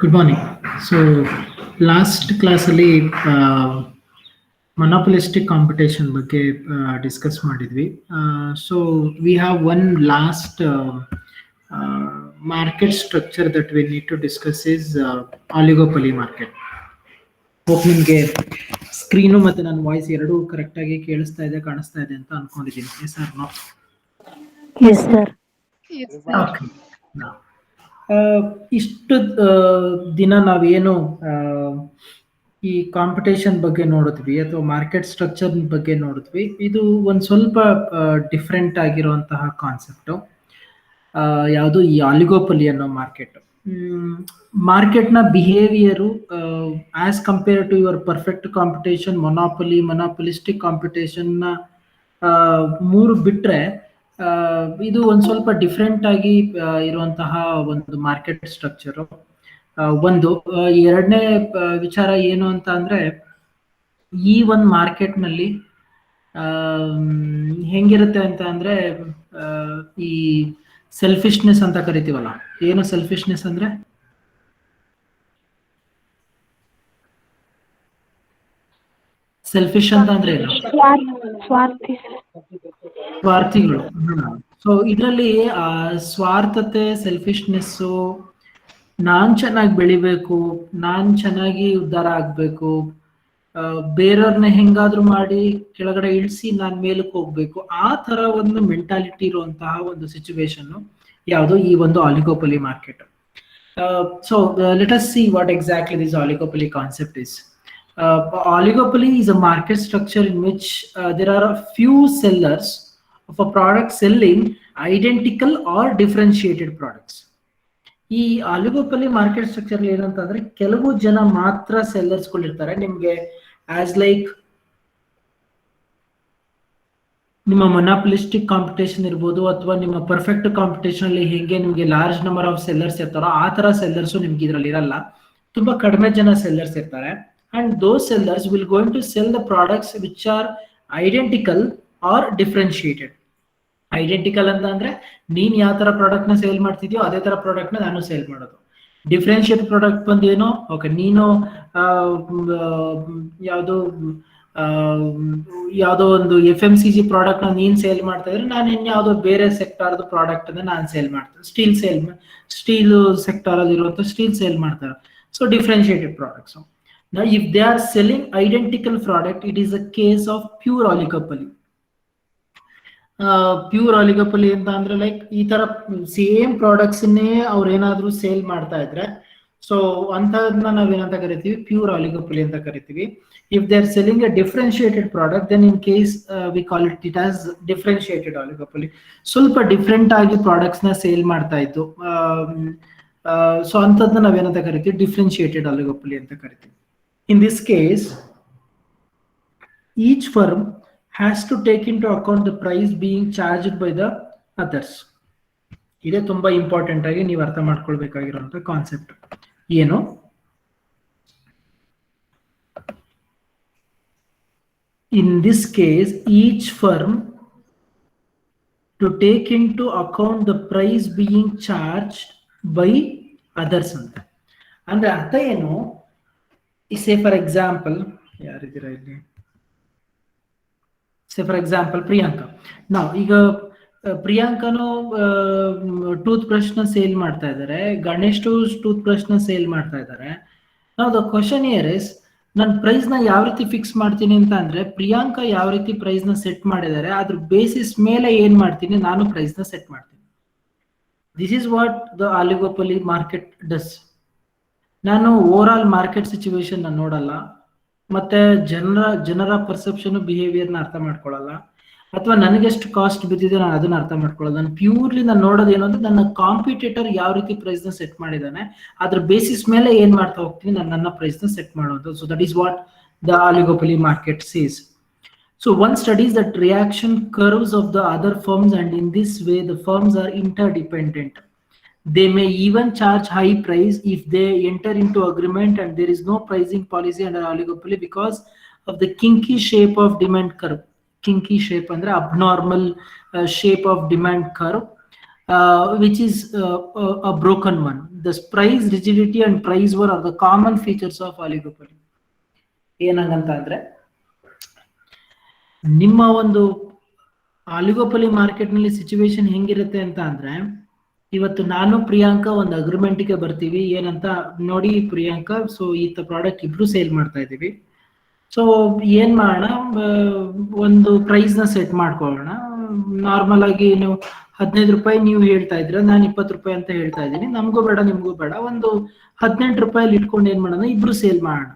Good morning. So last class ಅಲ್ಲಿ monopolistic competition ಬಗ್ಗೆ discuss ಮಾಡಿದ್ವಿ. So we have one last market structure that we need to discuss is oligopoly market. Hope ನಿಮಗೆ screen ಮತ್ತೆ ನನ್ನ voice ಎರಡೂ correct ಆಗಿ ಕೇಳಿಸ್ತಾ ಇದೆ ಕಾಣಿಸ್ತಾ ಇದೆ ಅಂತ ಅನ್ಕೊಂಡಿದ್ದೀನಿ. Yes or no? Yes sir. Okay. ಇಷ್ಟು ದಿನ ನಾವೇನು ಈ ಕಾಂಪಿಟೇಷನ್ ಬಗ್ಗೆ ನೋಡಿದ್ವಿ ಅಥವಾ ಮಾರ್ಕೆಟ್ ಸ್ಟ್ರಕ್ಚರ್ ಬಗ್ಗೆ ನೋಡಿದ್ವಿ, ಇದು ಒಂದು ಸ್ವಲ್ಪ ಡಿಫ್ರೆಂಟ್ ಆಗಿರುವಂತಹ ಕಾನ್ಸೆಪ್ಟು. ಯಾವುದು ಈ ಆಲಿಗೋಪಲಿ ಅನ್ನೋ ಮಾರ್ಕೆಟ್. ಮಾರ್ಕೆಟ್ನ behaviour as compare to your perfect competition, monopolistic ಕಾಂಪಿಟೇಷನ್ನ ಮೂರು ಬಿಟ್ಟರೆ ಇದು ಒಂದು ಸ್ವಲ್ಪ ಡಿಫ್ರೆಂಟ್ ಆಗಿ ಇರುವಂತಹ ಒಂದು ಮಾರ್ಕೆಟ್ ಸ್ಟ್ರಕ್ಚರು. ಒಂದು ಎರಡನೇ ವಿಚಾರ ಏನು ಅಂತ ಅಂದ್ರೆ, ಈ ಒಂದು ಮಾರ್ಕೆಟ್ನಲ್ಲಿ ಹೆಂಗಿರುತ್ತೆ ಅಂತ ಅಂದ್ರೆ, ಈ ಸೆಲ್ಫಿಶ್ನೆಸ್ ಅಂತ ಕರಿತೀವಲ್ಲ. ಏನು ಸೆಲ್ಫಿಶ್ನೆಸ್ ಅಂದ್ರೆ? ಸೆಲ್ಫಿಶ್ ಅಂತ ಅಂದ್ರೆ ಏನು? ಸ್ವಾರ್ಥಿಗಳು. ಸೊ ಇದರಲ್ಲಿ ಸ್ವಾರ್ಥತೆ, ಸೆಲ್ಫಿಶ್ನೆಸ್ಸು, ನಾನ್ ಚೆನ್ನಾಗಿ ಬೆಳಿಬೇಕು, ನಾನ್ ಚೆನ್ನಾಗಿ ಉದ್ಧಾರ ಆಗ್ಬೇಕು, ಬೇರೆಯವ್ರನ್ನ ಹೆಂಗಾದ್ರೂ ಮಾಡಿ ಕೆಳಗಡೆ ಇಳಿಸಿ ನಾನ್ ಮೇಲಕ್ಕೆ ಹೋಗ್ಬೇಕು, ಆ ತರ ಒಂದು ಮೆಂಟಾಲಿಟಿ ಇರುವಂತಹ ಒಂದು ಸಿಚುವೇಶನ್ ಯಾವುದು ಈ ಒಂದು oligopoly market. So let us see what exactly this oligopoly concept is. Oligopoly is a market structure in which there are a few sellers of a product selling identical or differentiated products. ಈ ಆಲಿಗೋಪಲಿ market structure ಏನಂತಂದ್ರೆ, ಕೆಲವು ಜನ ಮಾತ್ರ sellers ಗಳಿರ್ತಾರೆ. ನಿಮ್ಗೆ as like ನಿಮ್ಮ ಮೊನಾಪಲಿಸ್ಟಿಕ್ competition ಇರ್ಬೋದು, ಅಥವಾ ನಿಮ್ಮ ಪರ್ಫೆಕ್ಟ್ ಕಾಂಪಿಟೇಷನ್ ಅಲ್ಲಿ ಹೇಗೆ ನಿಮ್ಗೆ ಲಾರ್ಜ್ ನಂಬರ್ ಆಫ್ ಸೆಲ್ಲರ್ಸ್ ಇರ್ತಾರೋ ಆ ತರ ಸೆಲ್ಲರ್ಸು ನಿಮ್ಗೆ ಇದ್ರಲ್ಲಿ ಇರಲ್ಲ. ತುಂಬಾ ಕಡಿಮೆ ಜನ ಸೆಲ್ಲರ್ಸ್ ಇರ್ತಾರೆ. And those sellers will going to sell the products which are identical or differentiated. Identical ಅಂತ ಅಂದ್ರೆ, ನೀನ್ ಯಾವ ತರ ಪ್ರಾಡಕ್ಟ್ ನ ಸೇಲ್ ಮಾಡ್ತಿದ್ಯೋ ಅದೇ ತರ ಪ್ರಾಡಕ್ಟ್ ನ ನಾನು ಸೇಲ್ ಮಾಡೋದು. ಡಿಫ್ರೆನ್ಶಿಯೇಟ್ ಪ್ರಾಡಕ್ಟ್ ಬಂದು ಏನೋ, ಓಕೆ ನೀನು ಯಾವ್ದೋ ಒಂದು FMCG ಪ್ರಾಡಕ್ಟ್ ನ ನೀನ್ ಸೇಲ್ ಮಾಡ್ತಾ ಇದ್ರೆ, ನಾನು ಇನ್ಯಾವುದೋ ಬೇರೆ ಸೆಕ್ಟಾರ್ದು ಪ್ರಾಡಕ್ಟ್ ಅನ್ನ ನಾನು ಸೇಲ್ ಮಾಡ್ತೇನೆ. ಸ್ಟೀಲ್ ಸೆಕ್ಟಾರ್ ಅಲ್ಲಿ ಇರುವಂತ ಸ್ಟೀಲ್ ಸೇಲ್ ಮಾಡ್ತಾರೆ. So differentiated products. Now, if they are selling identical product, it is a case of pure oligopoly. Pure oligopoly ಅಂತ ಅಂದ್ರೆ ಲೈಕ್ ಈ ತರ ಸೇಮ್ ಪ್ರಾಡಕ್ಟ್ಸ್ ನೇ ಅವ್ರು ಏನಾದ್ರು ಸೇಲ್ ಮಾಡ್ತಾ ಇದ್ರೆ, ಸೊ ಅಂತದನ್ನ ನಾವೇನಂತ ಕರಿತೀವಿ? ಪ್ಯೂರ್ ಆಲಿಗೋಪಲಿ ಅಂತ ಕರಿತೀವಿ. If they are selling a differentiated product, then in case we call it as differentiated oligopoly. ಸ್ವಲ್ಪ ಡಿಫ್ರೆಂಟ್ ಆಗಿ ಪ್ರಾಡಕ್ಟ್ಸ್ ನ ಸೇಲ್ ಮಾಡ್ತಾ ಇತ್ತು. ಸೊ ಅಂತದನ್ನ ನಾವೇನಂತ ಕರಿತೀವಿ? ಡಿಫ್ರೆನ್ಶಿಯೇಟೆಡ್ ಆಲಿಗೋಪಲಿ ಅಂತ ಕರಿತೀವಿ. In this case, each firm has to take into account the price being charged by the others. ಇದೇ ತುಂಬಾ ಇಂಪಾರ್ಟೆಂಟ್ ಆಗಿ ನೀವು ಅರ್ಥ ಮಾಡ್ಕೊಳ್ಬೇಕಾಗಿರುವಂತ ಕಾನ್ಸೆಪ್ಟ್. ಏನು? In this case, each firm to take into account the price being charged by others ಅಂತ ಅಂದ್ರೆ ಅರ್ಥ ಏನು? Say for example, Priyanka. Now, ಈಗ ಪ್ರಿಯಾಂಕನು ಟೂತ್ ಬ್ರಷ್ ನ ಸೇಲ್ ಮಾಡ್ತಾ ಇದ್ದಾರೆ, ಗಣೇಶ್ ಟೂತ್ ಬ್ರಷ್ ನ ಸೇಲ್ ಮಾಡ್ತಾ ಇದ್ದಾರೆ. ನಾವು ದ ಕ್ವಶನ್ ಹಿಯರ್ ಇಸ್, ನಾನು ಪ್ರೈಸ್ ನ ಯಾವ ರೀತಿ ಫಿಕ್ಸ್ ಮಾಡ್ತೀನಿ ಅಂತ ಅಂದ್ರೆ, ಪ್ರಿಯಾಂಕಾ ಯಾವ ರೀತಿ ಪ್ರೈಸ್ ನ ಸೆಟ್ ಮಾಡಿದ್ದಾರೆ ಅದ್ರ ಬೇಸಿಸ್ ಮೇಲೆ ಏನ್ ಮಾಡ್ತೀನಿ, ನಾನು ಪ್ರೈಸ್ ನ ಸೆಟ್ ಮಾಡ್ತೀನಿ. This is what the oligopoly market does. ನಾನು ಓವರ್ ಆಲ್ ಮಾರ್ಕೆಟ್ ಸಿಚುವೇಶನ್ ನೋಡಲ್ಲ, ಮತ್ತೆ ಜನರ ಪರ್ಸೆಪ್ಷನ್ ಬಿಹೇವಿಯರ್ ನ ಅರ್ಥ ಮಾಡ್ಕೊಳ್ಳಲ್ಲ, ಅಥವಾ ನನಗೆಷ್ಟು ಕಾಸ್ಟ್ ಬಿದ್ದಿದೆ ನಾನು ಅದನ್ನ ಅರ್ಥ ಮಾಡ್ಕೊಳ್ಳೋದು. ನಾನು ಪ್ಯೂರ್ಲಿ ನಾನು ನೋಡೋದು ಏನು ಅಂದ್ರೆ, ನನ್ನ ಕಾಂಪಿಟೇಟರ್ ಯಾವ ರೀತಿ ಪ್ರೈಸ್ ನ ಸೆಟ್ ಮಾಡಿದ್ದಾನೆ ಅದ್ರ ಬೇಸಿಸ್ ಮೇಲೆ ಏನ್ ಮಾಡ್ತಾ ಹೋಗ್ತೀನಿ, ನಾನು ನನ್ನ ಪ್ರೈಸ್ ನ ಸೆಟ್ ಮಾಡೋದು. So that is what the oligopoly market says. So one studies that reaction curves of the other firms, and in this way the firms are interdependent. They may even charge high price if they enter into agreement, and there is no pricing policy under oligopoly because of the kinky shape of demand curve. Kinky shape ಅಂದ್ರೆ abnormal shape of demand curve. which is a broken one. The price rigidity and price war are the common features of oligopoly. ಏನಂತ ಅಂದ್ರೆ ನಿಮ್ಮ ಒಂದು oligopoly market ನಲ್ಲಿ situation ಹೆಂಗಿರುತ್ತೆ ಅಂತ ಅಂದ್ರೆ, ಇವತ್ತು ನಾನು ಪ್ರಿಯಾಂಕಾ ಒಂದು ಅಗ್ರಿಮೆಂಟ್ಗೆ ಬರ್ತೀವಿ. ಏನಂತ ನೋಡಿ ಪ್ರಿಯಾಂಕಾ, ಸೊ ಈ ಪ್ರಾಡಕ್ಟ್ ಇಬ್ರು ಸೇಲ್ ಮಾಡ್ತಾ ಇದೀವಿ. ಸೊ ಏನ್ ಮಾಡೋಣ, ಒಂದು ಪ್ರೈಸ್ ನ ಸೆಟ್ ಮಾಡ್ಕೊಳ್ಳೋಣ. ನಾರ್ಮಲ್ ಆಗಿ ನೀವು 15 ರೂಪಾಯಿ ನೀವು ಹೇಳ್ತಾ ಇದ್ರ, ನಾನು 20 ರೂಪಾಯಿ ಅಂತ ಹೇಳ್ತಾ ಇದ್ದೀನಿ. ನಮಗೂ ಬೇಡ ನಿಮ್ಗೂ ಬೇಡ, ಒಂದು 18 ರೂಪಾಯಲ್ಲಿ ಇಟ್ಕೊಂಡು ಏನ್ ಮಾಡೋಣ, ಇಬ್ರು ಸೇಲ್ ಮಾಡೋಣ.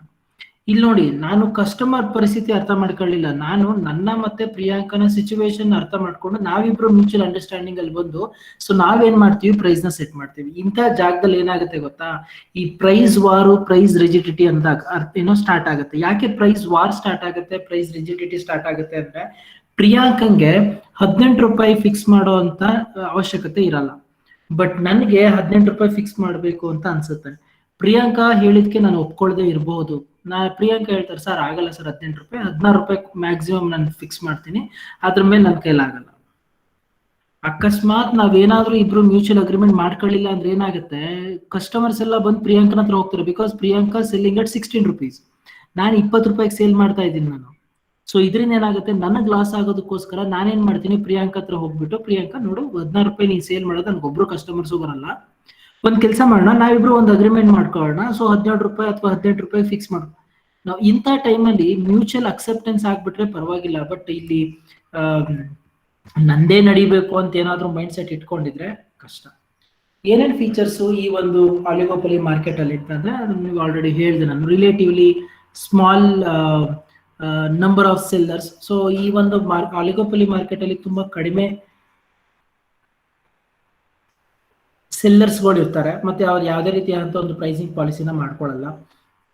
ಇಲ್ಲಿ ನೋಡಿ, ನಾನು ಕಸ್ಟಮರ್ ಪರಿಸ್ಥಿತಿ ಅರ್ಥ ಮಾಡ್ಕೊಳ್ಳಿಲ್ಲ. ನಾನು ನನ್ನ ಮತ್ತೆ ಪ್ರಿಯಾಂಕನ ಸಿಚುವೇಶನ್ ಅರ್ಥ ಮಾಡ್ಕೊಂಡು ನಾವಿಬ್ರು ಮ್ಯೂಚುವಲ್ ಅಂಡರ್ಸ್ಟ್ಯಾಂಡಿಂಗ್ ಅಲ್ಲಿ ಬಂದು, ಸೊ ನಾವೇನ್ ಮಾಡ್ತೀವಿ, ಪ್ರೈಸ್ ನ ಸೆಟ್ ಮಾಡ್ತೀವಿ. ಇಂಥ ಜಾಗದಲ್ಲಿ ಏನಾಗುತ್ತೆ ಗೊತ್ತಾ, ಈ ಪ್ರೈಸ್ ವಾರು, ಪ್ರೈಸ್ ರಿಜಿಡಿಟಿ ಅಂದಾಗ ಏನೋ ಸ್ಟಾರ್ಟ್ ಆಗುತ್ತೆ. ಯಾಕೆ ಪ್ರೈಸ್ ವಾರ್ ಸ್ಟಾರ್ಟ್ ಆಗುತ್ತೆ, ಪ್ರೈಸ್ ರಿಜಿಡಿಟಿ ಸ್ಟಾರ್ಟ್ ಆಗುತ್ತೆ ಅಂದ್ರೆ, ಪ್ರಿಯಾಂಕಂಗೆ 18 ರೂಪಾಯಿ ಫಿಕ್ಸ್ ಮಾಡೋ ಅಂತ ಅವಶ್ಯಕತೆ ಇರಲ್ಲ, ಬಟ್ ನನಗೆ 18 ರೂಪಾಯಿ ಫಿಕ್ಸ್ ಮಾಡಬೇಕು ಅಂತ ಅನ್ಸುತ್ತೆ. ಪ್ರಿಯಾಂಕಾ ಹೇಳಿದ್ಕೆ ನಾನು ಒಪ್ಕೊಳ್ದೆ ಇರಬಹುದು. ಪ್ರಿಯಾಂಕಾ ಹೇಳ್ತಾರೆ, ಸರ್ ಆಗಲ್ಲ ಸರ್, 18 ರೂಪಾಯಿ, 16 ರೂಪಾಯಿ ಮ್ಯಾಕ್ಸಿಮಮ್ ನಾನು ಫಿಕ್ಸ್ ಮಾಡ್ತೀನಿ, ಅದ್ರ ಮೇಲೆ ನನ್ನ ಕೈಲಾಗಲ್ಲ. ಅಕಸ್ಮಾತ್ ನಾವೇನಾದ್ರೂ ಇಬ್ರು ಮ್ಯೂಚುವಲ್ ಅಗ್ರಿಮೆಂಟ್ ಮಾಡ್ಕೊಳ್ಳಿಲ್ಲ ಅಂದ್ರೆ ಏನಾಗುತ್ತೆ, ಕಸ್ಟಮರ್ಸ್ ಎಲ್ಲ ಬಂದು ಪ್ರಿಯಾಂಕನ ಹತ್ರ ಹೋಗ್ತಾರೆ. Because Priyanka selling at 16 rupees, ನಾನು 20 ರೂಪಾಯಿಗೆ ಸೇಲ್ ಮಾಡ್ತಾ ಇದ್ದೀನಿ ನಾನು. ಸೊ ಇದರಿಂದ ಏನಾಗುತ್ತೆ, ನನಗೆ ಲಾಸ್ ಆಗೋದಕ್ಕೋಸ್ಕರ ನಾನೇನ್ ಮಾಡ್ತೀನಿ, ಪ್ರಿಯಾಂಕಾ ಹತ್ರ ಹೋಗ್ಬಿಟ್ಟು, ಪ್ರಿಯಾಂಕಾ ನೋಡು 16 ರೂಪಾಯಿ ನೀನ್ ಸೇಲ್ ಮಾಡೋದು, ನನಗೊಬ್ರು ಕಸ್ಟಮರ್ಸು ಬರಲ್ಲ, ಒಂದ್ ಕೆಲಸ ಮಾಡೋಣ, ನಾವಿಬ್ರು ಒಂದು ಅಗ್ರಿಮೆಂಟ್ ಮಾಡ್ಕೊಳ್ಳೋಣ. ಸೊ 17 ರೂಪಾಯಿ ಅಥವಾ 18 ರೂಪಾಯಿ ಫಿಕ್ಸ್ ಮಾಡೋಣ. ನಾವು ಇಂಥ ಟೈಮಲ್ಲಿ ಮ್ಯೂಚುವಲ್ ಅಕ್ಸೆಪ್ಟೆನ್ಸ್ ಆಗ್ಬಿಟ್ರೆ ಪರವಾಗಿಲ್ಲ, ಬಟ್ ಇಲ್ಲಿ ನಂದೇ ನಡಿಬೇಕು ಅಂತ ಏನಾದ್ರೂ ಮೈಂಡ್ ಸೆಟ್ ಇಟ್ಕೊಂಡಿದ್ರೆ ಕಷ್ಟ. ಏನೇನ್ ಫೀಚರ್ಸು ಈ ಒಂದು ಆಲಿಗೋಪಲಿ ಮಾರ್ಕೆಟ್ ಅಲ್ಲಿ ಅಂತಂದ್ರೆ, ನೀವು ಆಲ್ರೆಡಿ ಹೇಳಿದೆ ನಾನು, relatively small number of sellers. So ಈ ಒಂದು ಆಲಿಗೋಪಲಿ ಮಾರ್ಕೆಟ್ ಅಲ್ಲಿ ತುಂಬಾ ಕಡಿಮೆ ಸೆಲ್ಲರ್ಸ್ಗಳು ಇರ್ತಾರೆ, ಮತ್ತೆ ಅವ್ರು ಯಾವುದೇ ರೀತಿಯಾದಂತ ಒಂದು ಪ್ರೈಸಿಂಗ್ ಪಾಲಿಸಿನ ಮಾಡ್ಕೊಳ್ಳಲ್ಲ.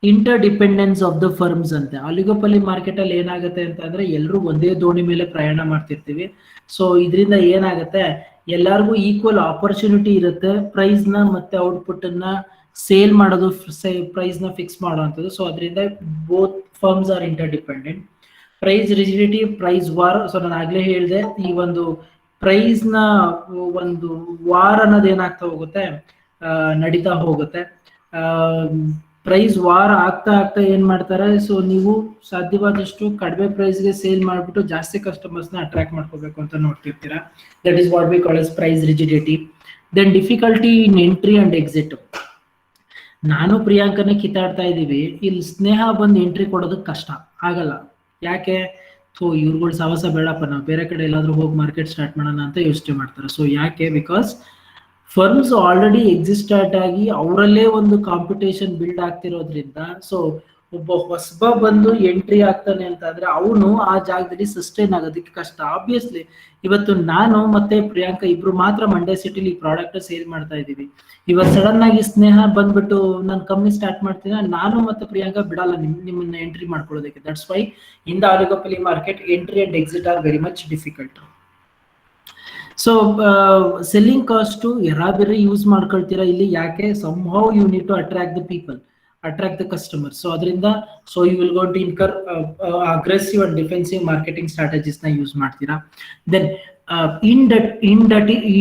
Interdependence of the firms ಅಂತೆ. ಆಲಿಗೋಪಲಿ ಮಾರ್ಕೆಟ್ ಅಲ್ಲಿ ಏನಾಗುತ್ತೆ ಅಂತ ಅಂದ್ರೆ, ಎಲ್ಲರೂ ಒಂದೇ ದೋಣಿ ಮೇಲೆ ಪ್ರಯಾಣ ಮಾಡ್ತಿರ್ತೀವಿ. ಸೊ ಇದರಿಂದ ಏನಾಗುತ್ತೆ, ಎಲ್ಲರಿಗೂ ಈಕ್ವಲ್ ಆಪರ್ಚುನಿಟಿ ಇರುತ್ತೆ ಪ್ರೈಸ್ ನ ಮತ್ತೆ ಔಟ್ಪುಟ್ ಅನ್ನ ಸೇಲ್ ಮಾಡೋದು, ಪ್ರೈಸ್ ನ ಫಿಕ್ಸ್ ಮಾಡುವಂಥದ್ದು. ಸೊ ಅದರಿಂದ both firms are interdependent. Price rigidity, price war. So ನಾನು ಆಗ್ಲೇ ಹೇಳಿದೆ, ಈ ಒಂದು ಪ್ರೈಸ್ ನ ಒಂದು ವಾರ್ ಅನ್ನೋದು ಏನಾಗ್ತಾ ಹೋಗುತ್ತೆ, ನಡೀತಾ ಹೋಗುತ್ತೆ. ಪ್ರೈಸ್ ವಾರ್ ಆಗ್ತಾ ಆಗ್ತಾ ಏನ್ ಮಾಡ್ತಾರೆ, ಸೊ ನೀವು ಸಾಧ್ಯವಾದಷ್ಟು ಕಡಿಮೆ ಪ್ರೈಸ್ಗೆ ಸೇಲ್ ಮಾಡ್ಬಿಟ್ಟು ಜಾಸ್ತಿ ಕಸ್ಟಮರ್ಸ್ ನ ಅಟ್ರಾಕ್ಟ್ ಮಾಡ್ಕೋಬೇಕು ಅಂತ ನೋಡ್ತಿರ್ತೀರಾ. That is what we call as price rigidity. Then difficulty in entry and exit. ನಾನು ಪ್ರಿಯಾಂಕನೇ ಕಿತ್ತಾಡ್ತಾ ಇದೀವಿ, ಇಲ್ಲಿ ಸ್ನೇಹ ಬಂದು ಎಂಟ್ರಿ ಕೊಡೋದಕ್ಕೆ ಕಷ್ಟ ಆಗಲ್ಲ. ಯಾಕೆ, ಸೊ ಇವ್ರುಗಳು ಸವಸ ಬೇಡಪ್ಪ, ನಾವು ಬೇರೆ ಕಡೆ ಎಲ್ಲಾದ್ರೂ ಹೋಗಿ ಮಾರ್ಕೆಟ್ ಸ್ಟಾರ್ಟ್ ಮಾಡೋಣ ಅಂತ ಯೋಚನೆ ಮಾಡ್ತಾರೆ. ಸೊ ಯಾಕೆ, ಬಿಕಾಸ್ ಫರ್ಮ್ಸ್ ಆಲ್ರೆಡಿ ಎಕ್ಸಿಸ್ಟೆಡ್ ಆಗಿ ಅವರಲ್ಲೇ ಒಂದು ಕಾಂಪಿಟೇಷನ್ ಬಿಲ್ಡ್ ಆಗ್ತಿರೋದ್ರಿಂದ, ಸೊ ಒಬ್ಬ ಹೊಸಬ ಬಂದು ಎಂಟ್ರಿ ಆಗ್ತಾನೆ ಅಂತ ಅಂದ್ರೆ ಅವನು ಆ ಜಾಗದಲ್ಲಿ ಸಸ್ಟೈನ್ ಆಗೋದಕ್ಕೆ ಕಷ್ಟ. ಆಬ್ವಿಯಸ್ಲಿ ಇವತ್ತು ನಾನು ಮತ್ತೆ ಪ್ರಿಯಾಂಕಾ ಇಬ್ರು ಮಾತ್ರ ಮಂಡ್ಯ ಸಿಟಿಲಿ ಈ ಪ್ರಾಡಕ್ಟ್ ಸೇಲ್ ಮಾಡ್ತಾ ಇದೀವಿ. ಇವತ್ತು ಸಡನ್ ಆಗಿ ಸ್ನೇಹ ಬಂದ್ಬಿಟ್ಟು ನಾನು ಕಂಪ್ನಿ ಸ್ಟಾರ್ಟ್ ಮಾಡ್ತೀನಿ, ನಾನು ಮತ್ತೆ ಪ್ರಿಯಾಂಕಾ ಬಿಡಲ್ಲ ನಿಮ್ಮನ್ನ ಎಂಟ್ರಿ ಮಾಡ್ಕೊಳ್ಳೋದಕ್ಕೆ. That's why in the oligopoly market entry and exit are very much difficult. So selling cost ಯಾರಾದ್ರೂ ಯೂಸ್ ಮಾಡ್ಕೊಳ್ತೀರಾ ಇಲ್ಲಿ. ಯಾಕೆ, somehow you need to attract the people, attract the customer. So ಅದರಿಂದ so you will go to incur aggressive and defensive marketing strategies ನ use ಮಾಡ್ತೀರಾ. Then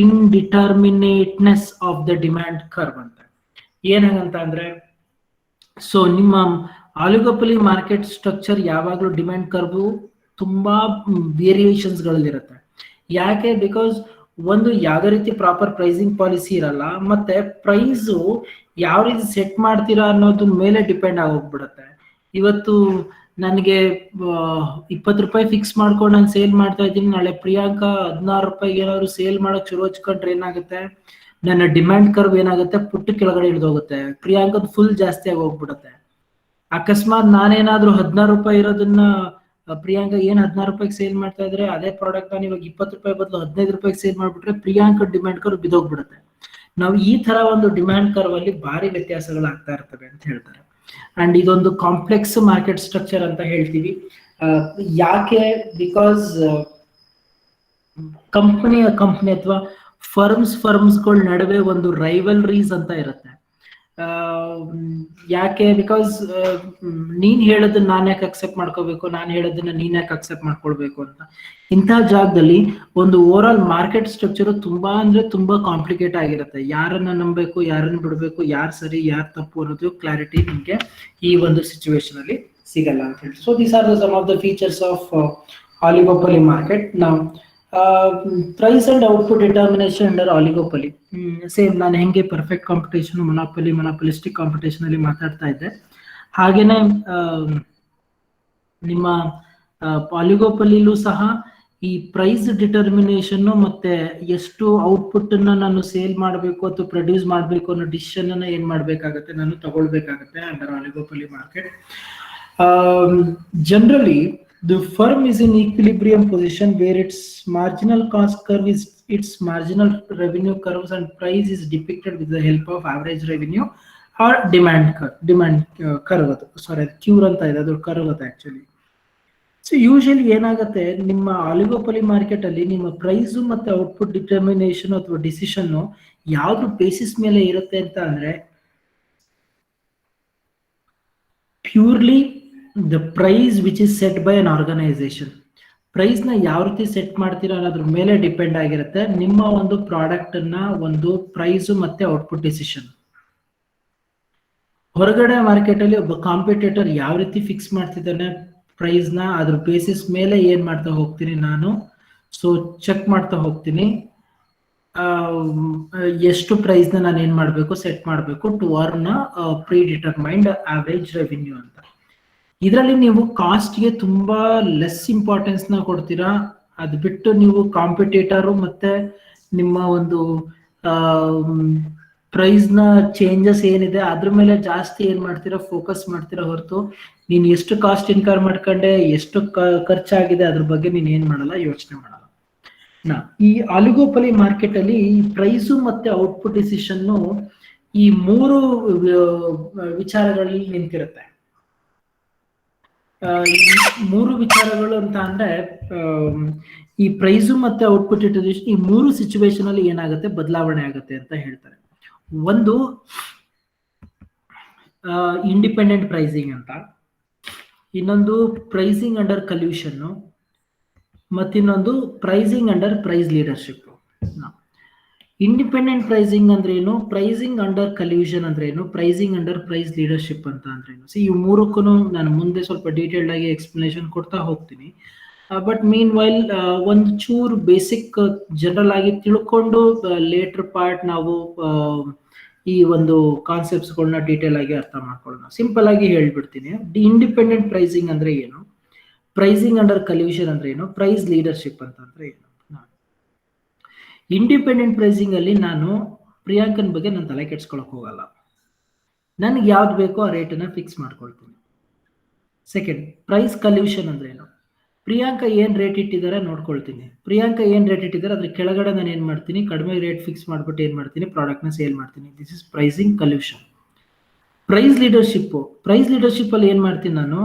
indeterminateness of the demand curve ಅಂತ. ಏನಂತ ಅಂದ್ರೆ, so ನಿಮ್ಮ oligopoly market structure ಯಾವಾಗಲೂ demand curve ತುಂಬಾ variations ಗಳಲ್ಲಿರುತ್ತೆ. ಯಾಕೆ, ಬಿಕಾಸ್ ಒಂದು ಯಾವುದೇ ರೀತಿ ಪ್ರಾಪರ್ ಪ್ರೈಸಿಂಗ್ ಪಾಲಿಸಿ ಇರಲ್ಲ, ಮತ್ತೆ ಪ್ರೈಸು ಯಾವ ರೀತಿ ಸೆಟ್ ಮಾಡ್ತೀರಾ ಅನ್ನೋದ್ರ ಮೇಲೆ ಡಿಪೆಂಡ್ ಆಗೋಗ್ಬಿಡುತ್ತೆ. ಇವತ್ತು ನನಗೆ 20 ರೂಪಾಯಿ ಫಿಕ್ಸ್ ಮಾಡ್ಕೊಂಡು ನಾನು ಸೇಲ್ ಮಾಡ್ತಾ ಇದ್ದೀನಿ, ನಾಳೆ ಪ್ರಿಯಾಂಕಾ 16 ರೂಪಾಯಿಗೆ ಏನಾದ್ರು ಸೇಲ್ ಮಾಡಕ್ ಶುರು ಹಚ್ಕೊಂಡ್ರೆ ಏನಾಗುತ್ತೆ, ನನ್ನ ಡಿಮ್ಯಾಂಡ್ ಕರ್ವ್ ಏನಾಗುತ್ತೆ, ಪುಟ್ಟ ಕೆಳಗಡೆ ಇಳಿದೋಗುತ್ತೆ, ಪ್ರಿಯಾಂಕದ್ ಫುಲ್ ಜಾಸ್ತಿ ಆಗಿ ಹೋಗ್ಬಿಡುತ್ತೆ. ಅಕಸ್ಮಾತ್ ನಾನೇನಾದ್ರೂ 16 ರೂಪಾಯಿ ಇರೋದನ್ನ ಪ್ರಿಯಾಂಕಾ ಏನ್ 16 ರೂಪಾಯಿಗೆ ಸೇಲ್ ಮಾಡ್ತಾ ಇದ್ರೆ, ಅದೇ ಪ್ರಾಡಕ್ಟ್ ನಾನು ಇವಾಗ 20 ರೂಪಾಯಿ ಬದಲು 15 ರೂಪಾಯಿಗೆ ಸೇಲ್ ಮಾಡ್ಬಿಟ್ರೆ ಪ್ರಿಯಾಂಕಾ ಡಿಮ್ಯಾಂಡ್ ಕರ್ವ್ ಬಿದ್ದೋಗ್ಬಿಡುತ್ತೆ. ನಾವು ಈ ತರ ಒಂದು ಡಿಮ್ಯಾಂಡ್ ಕರ್ವ್ ಅಲ್ಲಿ ಭಾರಿ ವ್ಯತ್ಯಾಸಗಳಾಗ್ತಾ ಇರ್ತವೆ ಅಂತ ಹೇಳ್ತಾರೆ. ಅಂಡ್ ಇದೊಂದು ಕಾಂಪ್ಲೆಕ್ಸ್ ಮಾರ್ಕೆಟ್ ಸ್ಟ್ರಕ್ಚರ್ ಅಂತ ಹೇಳ್ತೀವಿ. ಯಾಕೆ, ಬಿಕಾಸ್ ಕಂಪನಿ ಅಥವಾ ಫರ್ಮ್ಸ್ಗಳ ನಡುವೆ ಒಂದು ರೈವಲ್ರೀಸ್ ಅಂತ ಇರುತ್ತೆ. ಯಾಕೆ? ಬಿಕಾಸ್ ನೀನ್ ಹೇಳೋದನ್ನ ನಾನು ಯಾಕೆ ಅಕ್ಸೆಪ್ಟ್ ಮಾಡ್ಕೋಬೇಕು, ನಾನು ಹೇಳೋದನ್ನ ನೀನ್ ಯಾಕೆ ಅಕ್ಸೆಪ್ಟ್ ಮಾಡ್ಕೊಳ್ಬೇಕು ಅಂತ. ಇಂತಹ ಜಾಗದಲ್ಲಿ ಒಂದು ಓವರ್ ಆಲ್ ಮಾರ್ಕೆಟ್ ಸ್ಟ್ರಕ್ಚರ್ ತುಂಬಾ ಅಂದ್ರೆ ತುಂಬಾ ಕಾಂಪ್ಲಿಕೇಟ್ ಆಗಿರುತ್ತೆ. ಯಾರನ್ನ ನಂಬಬೇಕು, ಯಾರನ್ನ ಬಿಡಬೇಕು, ಯಾರು ಸರಿ ಯಾರು ತಪ್ಪು ಅನ್ನೋದು ಕ್ಲಾರಿಟಿ ನಿಮ್ಗೆ ಈ ಒಂದು ಸಿಚುವೇಶನ್ ಅಲ್ಲಿ ಸಿಗಲ್ಲ ಅಂತ ಹೇಳಿ. So these are some of the features of oligopoly market. ನಾವು price and output determination under oligopoly same ನಾನು ಹೆಂಗೆ ಪರ್ಫೆಕ್ಟ್ ಕಾಂಪಿಟೇಷನ್, ಮೊನಾಪಲಿಸ್ಟಿಕ್ ಕಾಂಪಿಟೇಷನ್ ಅಲ್ಲಿ ಮಾತಾಡ್ತಾ ಇದ್ದೆ, ಹಾಗೇನೆ ನಿಮ್ಮ ಆಲಿಗೋಪಲಿಲೂ ಸಹ ಈ ಪ್ರೈಸ್ ಡಿಟರ್ಮಿನೇಷನ್ ಮತ್ತೆ ಎಷ್ಟು ಔಟ್ಪುಟ್ ಅನ್ನ ನಾನು ಸೇಲ್ ಮಾಡಬೇಕು ಅಥವಾ ಪ್ರೊಡ್ಯೂಸ್ ಮಾಡಬೇಕು ಅನ್ನೋ ಡಿಸಿಷನ್ ಅನ್ನ ಏನ್ ಮಾಡ್ಬೇಕಾಗತ್ತೆ, ನಾನು ತಗೊಳ್ಬೇಕಾಗತ್ತೆ under oligopoly market. Generally, the firm is in equilibrium position where its marginal cost curve is its marginal revenue curves and price is depicted with the help of average revenue or demand curve. Sorry, Q anta ide adu curve adu actually. So usually ಏನಾಗುತ್ತೆ, ನಿಮ್ಮ oligopoly market ಅಲ್ಲಿ ನಿಮ್ಮ price ಮತ್ತೆ output determination ಅಥವಾ decision ಯಾವ್ದು basis ಮೇಲೆ ಇರುತ್ತೆ ಅಂತ ಅಂದ್ರೆ, purely the price which is set by an organisation. Price ನ ಯಾವ ರೀತಿ ಸೆಟ್ ಮಾಡ್ತೀರಾ ಅನ್ನೋದ್ರ ಮೇಲೆ ಡಿಪೆಂಡ್ ಆಗಿರುತ್ತೆ ನಿಮ್ಮ ಒಂದು ಪ್ರಾಡಕ್ಟ್ ಅನ್ನ ಒಂದು ಪ್ರೈಸ್ ಮತ್ತೆ ಔಟ್ಪುಟ್ ಡಿಸಿಷನ್. ಹೊರಗಡೆ ಮಾರ್ಕೆಟ್ ಅಲ್ಲಿ ಒಬ್ಬ ಕಾಂಪಿಟೇಟರ್ ಯಾವ ರೀತಿ ಫಿಕ್ಸ್ ಮಾಡ್ತಿದ್ದಾನೆ ಪ್ರೈಸ್ ನ, ಅದ್ರ ಬೇಸಿಸ್ ಮೇಲೆ ಏನ್ ಮಾಡ್ತಾ ಹೋಗ್ತೀನಿ ನಾನು, ಸೊ ಚೆಕ್ ಮಾಡ್ತಾ ಹೋಗ್ತೀನಿ ಎಷ್ಟು ಪ್ರೈಸ್ ನ ನಾನು ಏನ್ ಮಾಡ್ಬೇಕು, ಸೆಟ್ ಮಾಡಬೇಕು to earn predetermined average revenue ಅಂತ. ಇದರಲ್ಲಿ ನೀವು ಕಾಸ್ಟ್ಗೆ ತುಂಬಾ ಲೆಸ್ ಇಂಪಾರ್ಟೆನ್ಸ್ ನ ಕೊಡ್ತೀರಾ. ಅದು ಬಿಟ್ಟು ನೀವು ಕಾಂಪಿಟೇಟರು ಮತ್ತೆ ನಿಮ್ಮ ಒಂದು ಪ್ರೈಸ್ ನ ಚೇಂಜಸ್ ಏನಿದೆ ಅದ್ರ ಮೇಲೆ ಜಾಸ್ತಿ ಏನ್ ಮಾಡ್ತೀರಾ, ಫೋಕಸ್ ಮಾಡ್ತೀರಾ ಹೊರತು ನೀನ್ ಎಷ್ಟು ಕಾಸ್ಟ್ ಇನ್ಕರ್ ಮಾಡ್ಕೊಂಡೆ, ಎಷ್ಟು ಖರ್ಚಾಗಿದೆ ಅದ್ರ ಬಗ್ಗೆ ನೀನ್ ಏನ್ ಮಾಡಲ್ಲ, ಯೋಚನೆ ಮಾಡಲ್ಲ. ಈ ಆಲಿಗೋಪಲಿ ಮಾರ್ಕೆಟ್ ಅಲ್ಲಿ ಈ ಪ್ರೈಸು ಮತ್ತೆ ಔಟ್ಪುಟ್ ಡಿಸಿಷನ್ ಈ ಮೂರು ವಿಚಾರಗಳಲ್ಲಿ ನಿಂತಿರುತ್ತೆ. ಮೂರು ವಿಚಾರಗಳು ಅಂತ ಅಂದ್ರೆ ಈ ಪ್ರೈಸು ಮತ್ತೆ ಔಟ್ಪುಟ್ ಡಿಸಿಷನ್ ಈ ಮೂರು ಸಿಚುವೇಶನ್ ಅಲ್ಲಿ ಏನಾಗುತ್ತೆ, ಬದಲಾವಣೆ ಆಗುತ್ತೆ ಅಂತ ಹೇಳ್ತಾರೆ. ಒಂದು ಇಂಡಿಪೆಂಡೆಂಟ್ ಪ್ರೈಸಿಂಗ್ ಅಂತ, ಇನ್ನೊಂದು ಪ್ರೈಸಿಂಗ್ ಅಂಡರ್ ಕಲ್ಯೂಷನ್, ಮತ್ತಿನ್ನೊಂದು pricing under price leadership. Independent pricing ಅಂದ್ರೆ ಏನು, ಪ್ರೈಸಿಂಗ್ ಅಂಡರ್ ಕಲ್ಯೂಷನ್ ಅಂದ್ರೆ ಏನು, ಪ್ರೈಸಿಂಗ್ ಅಂಡರ್ ಪ್ರೈಸ್ ಲೀಡರ್ಶಿಪ್ ಅಂತ ಅಂದ್ರೆ ಏನು. ಈ ಮೂರಕ್ಕೂ ನಾನು ಮುಂದೆ ಸ್ವಲ್ಪ ಡೀಟೇಲ್ಡ್ ಆಗಿ ಎಕ್ಸ್ಪ್ಲನೇಷನ್ ಕೊಡ್ತಾ ಹೋಗ್ತೀನಿ. ಬಟ್ ಮೀನ್ ವೈಲ್ ಒಂದು ಚೂರು ಬೇಸಿಕ್ ಜನರಲ್ ಆಗಿ ತಿಳ್ಕೊಂಡು ಲೇಟರ್ ಪಾರ್ಟ್ ನಾವು ಈ ಒಂದು ಕಾನ್ಸೆಪ್ಟ್ಸ್ಗಳನ್ನ ಡೀಟೇಲ್ ಆಗಿ ಅರ್ಥ ಮಾಡ್ಕೊಳ್ಳೋಣ. ಸಿಂಪಲ್ ಆಗಿ ಹೇಳ್ಬಿಡ್ತೀನಿ. ಇಂಡಿಪೆಂಡೆಂಟ್ ಪ್ರೈಸಿಂಗ್ ಅಂದ್ರೆ ಏನು, ಪ್ರೈಸಿಂಗ್ ಅಂಡರ್ ಕಲ್ಯೂಷನ್ ಅಂದ್ರೆ ಏನು, ಪ್ರೈಸ್ ಲೀಡರ್ಶಿಪ್ ಅಂತಂದ್ರೆ ಏನು. ಇಂಡಿಪೆಂಡೆಂಟ್ ಪ್ರೈಸಿಂಗ್ ಅಲ್ಲಿ ನಾನು ಪ್ರಿಯಾಂಕನ್ ಬಗ್ಗೆ ನಾನು ತಲೆ ಕೆಡ್ಸ್ಕೊಳಕ್ ಹೋಗಲ್ಲ. ನನ್ಗೆ ಯಾವ್ದು ಬೇಕೋ ಆ ರೇಟನ್ನ ಫಿಕ್ಸ್ ಮಾಡ್ಕೊಳ್ತೀನಿ. ಸೆಕೆಂಡ್, ಪ್ರೈಸ್ ಕಲ್ಯೂಷನ್ ಅಂದ್ರೆ ಏನು, ಪ್ರಿಯಾಂಕಾ ಏನ್ ರೇಟ್ ಇಟ್ಟಿದ್ದಾರೆ ನೋಡ್ಕೊಳ್ತೀನಿ. ಪ್ರಿಯಾಂಕಾ ಏನ್ ರೇಟ್ ಇಟ್ಟಿದ್ದಾರೆ ಅದ್ರ ಕೆಳಗಡೆ ನಾನು ಏನ್ ಮಾಡ್ತೀನಿ, ಕಡಿಮೆ ರೇಟ್ ಫಿಕ್ಸ್ ಮಾಡ್ಬಿಟ್ಟು ಏನ್ ಮಾಡ್ತೀನಿ, ಪ್ರಾಡಕ್ಟ್ ನ ಸೇಲ್ ಮಾಡ್ತೀನಿ. This is pricing collusion. Price leadership ಅಲ್ಲಿ ಏನ್ ಮಾಡ್ತೀನಿ, ನಾನು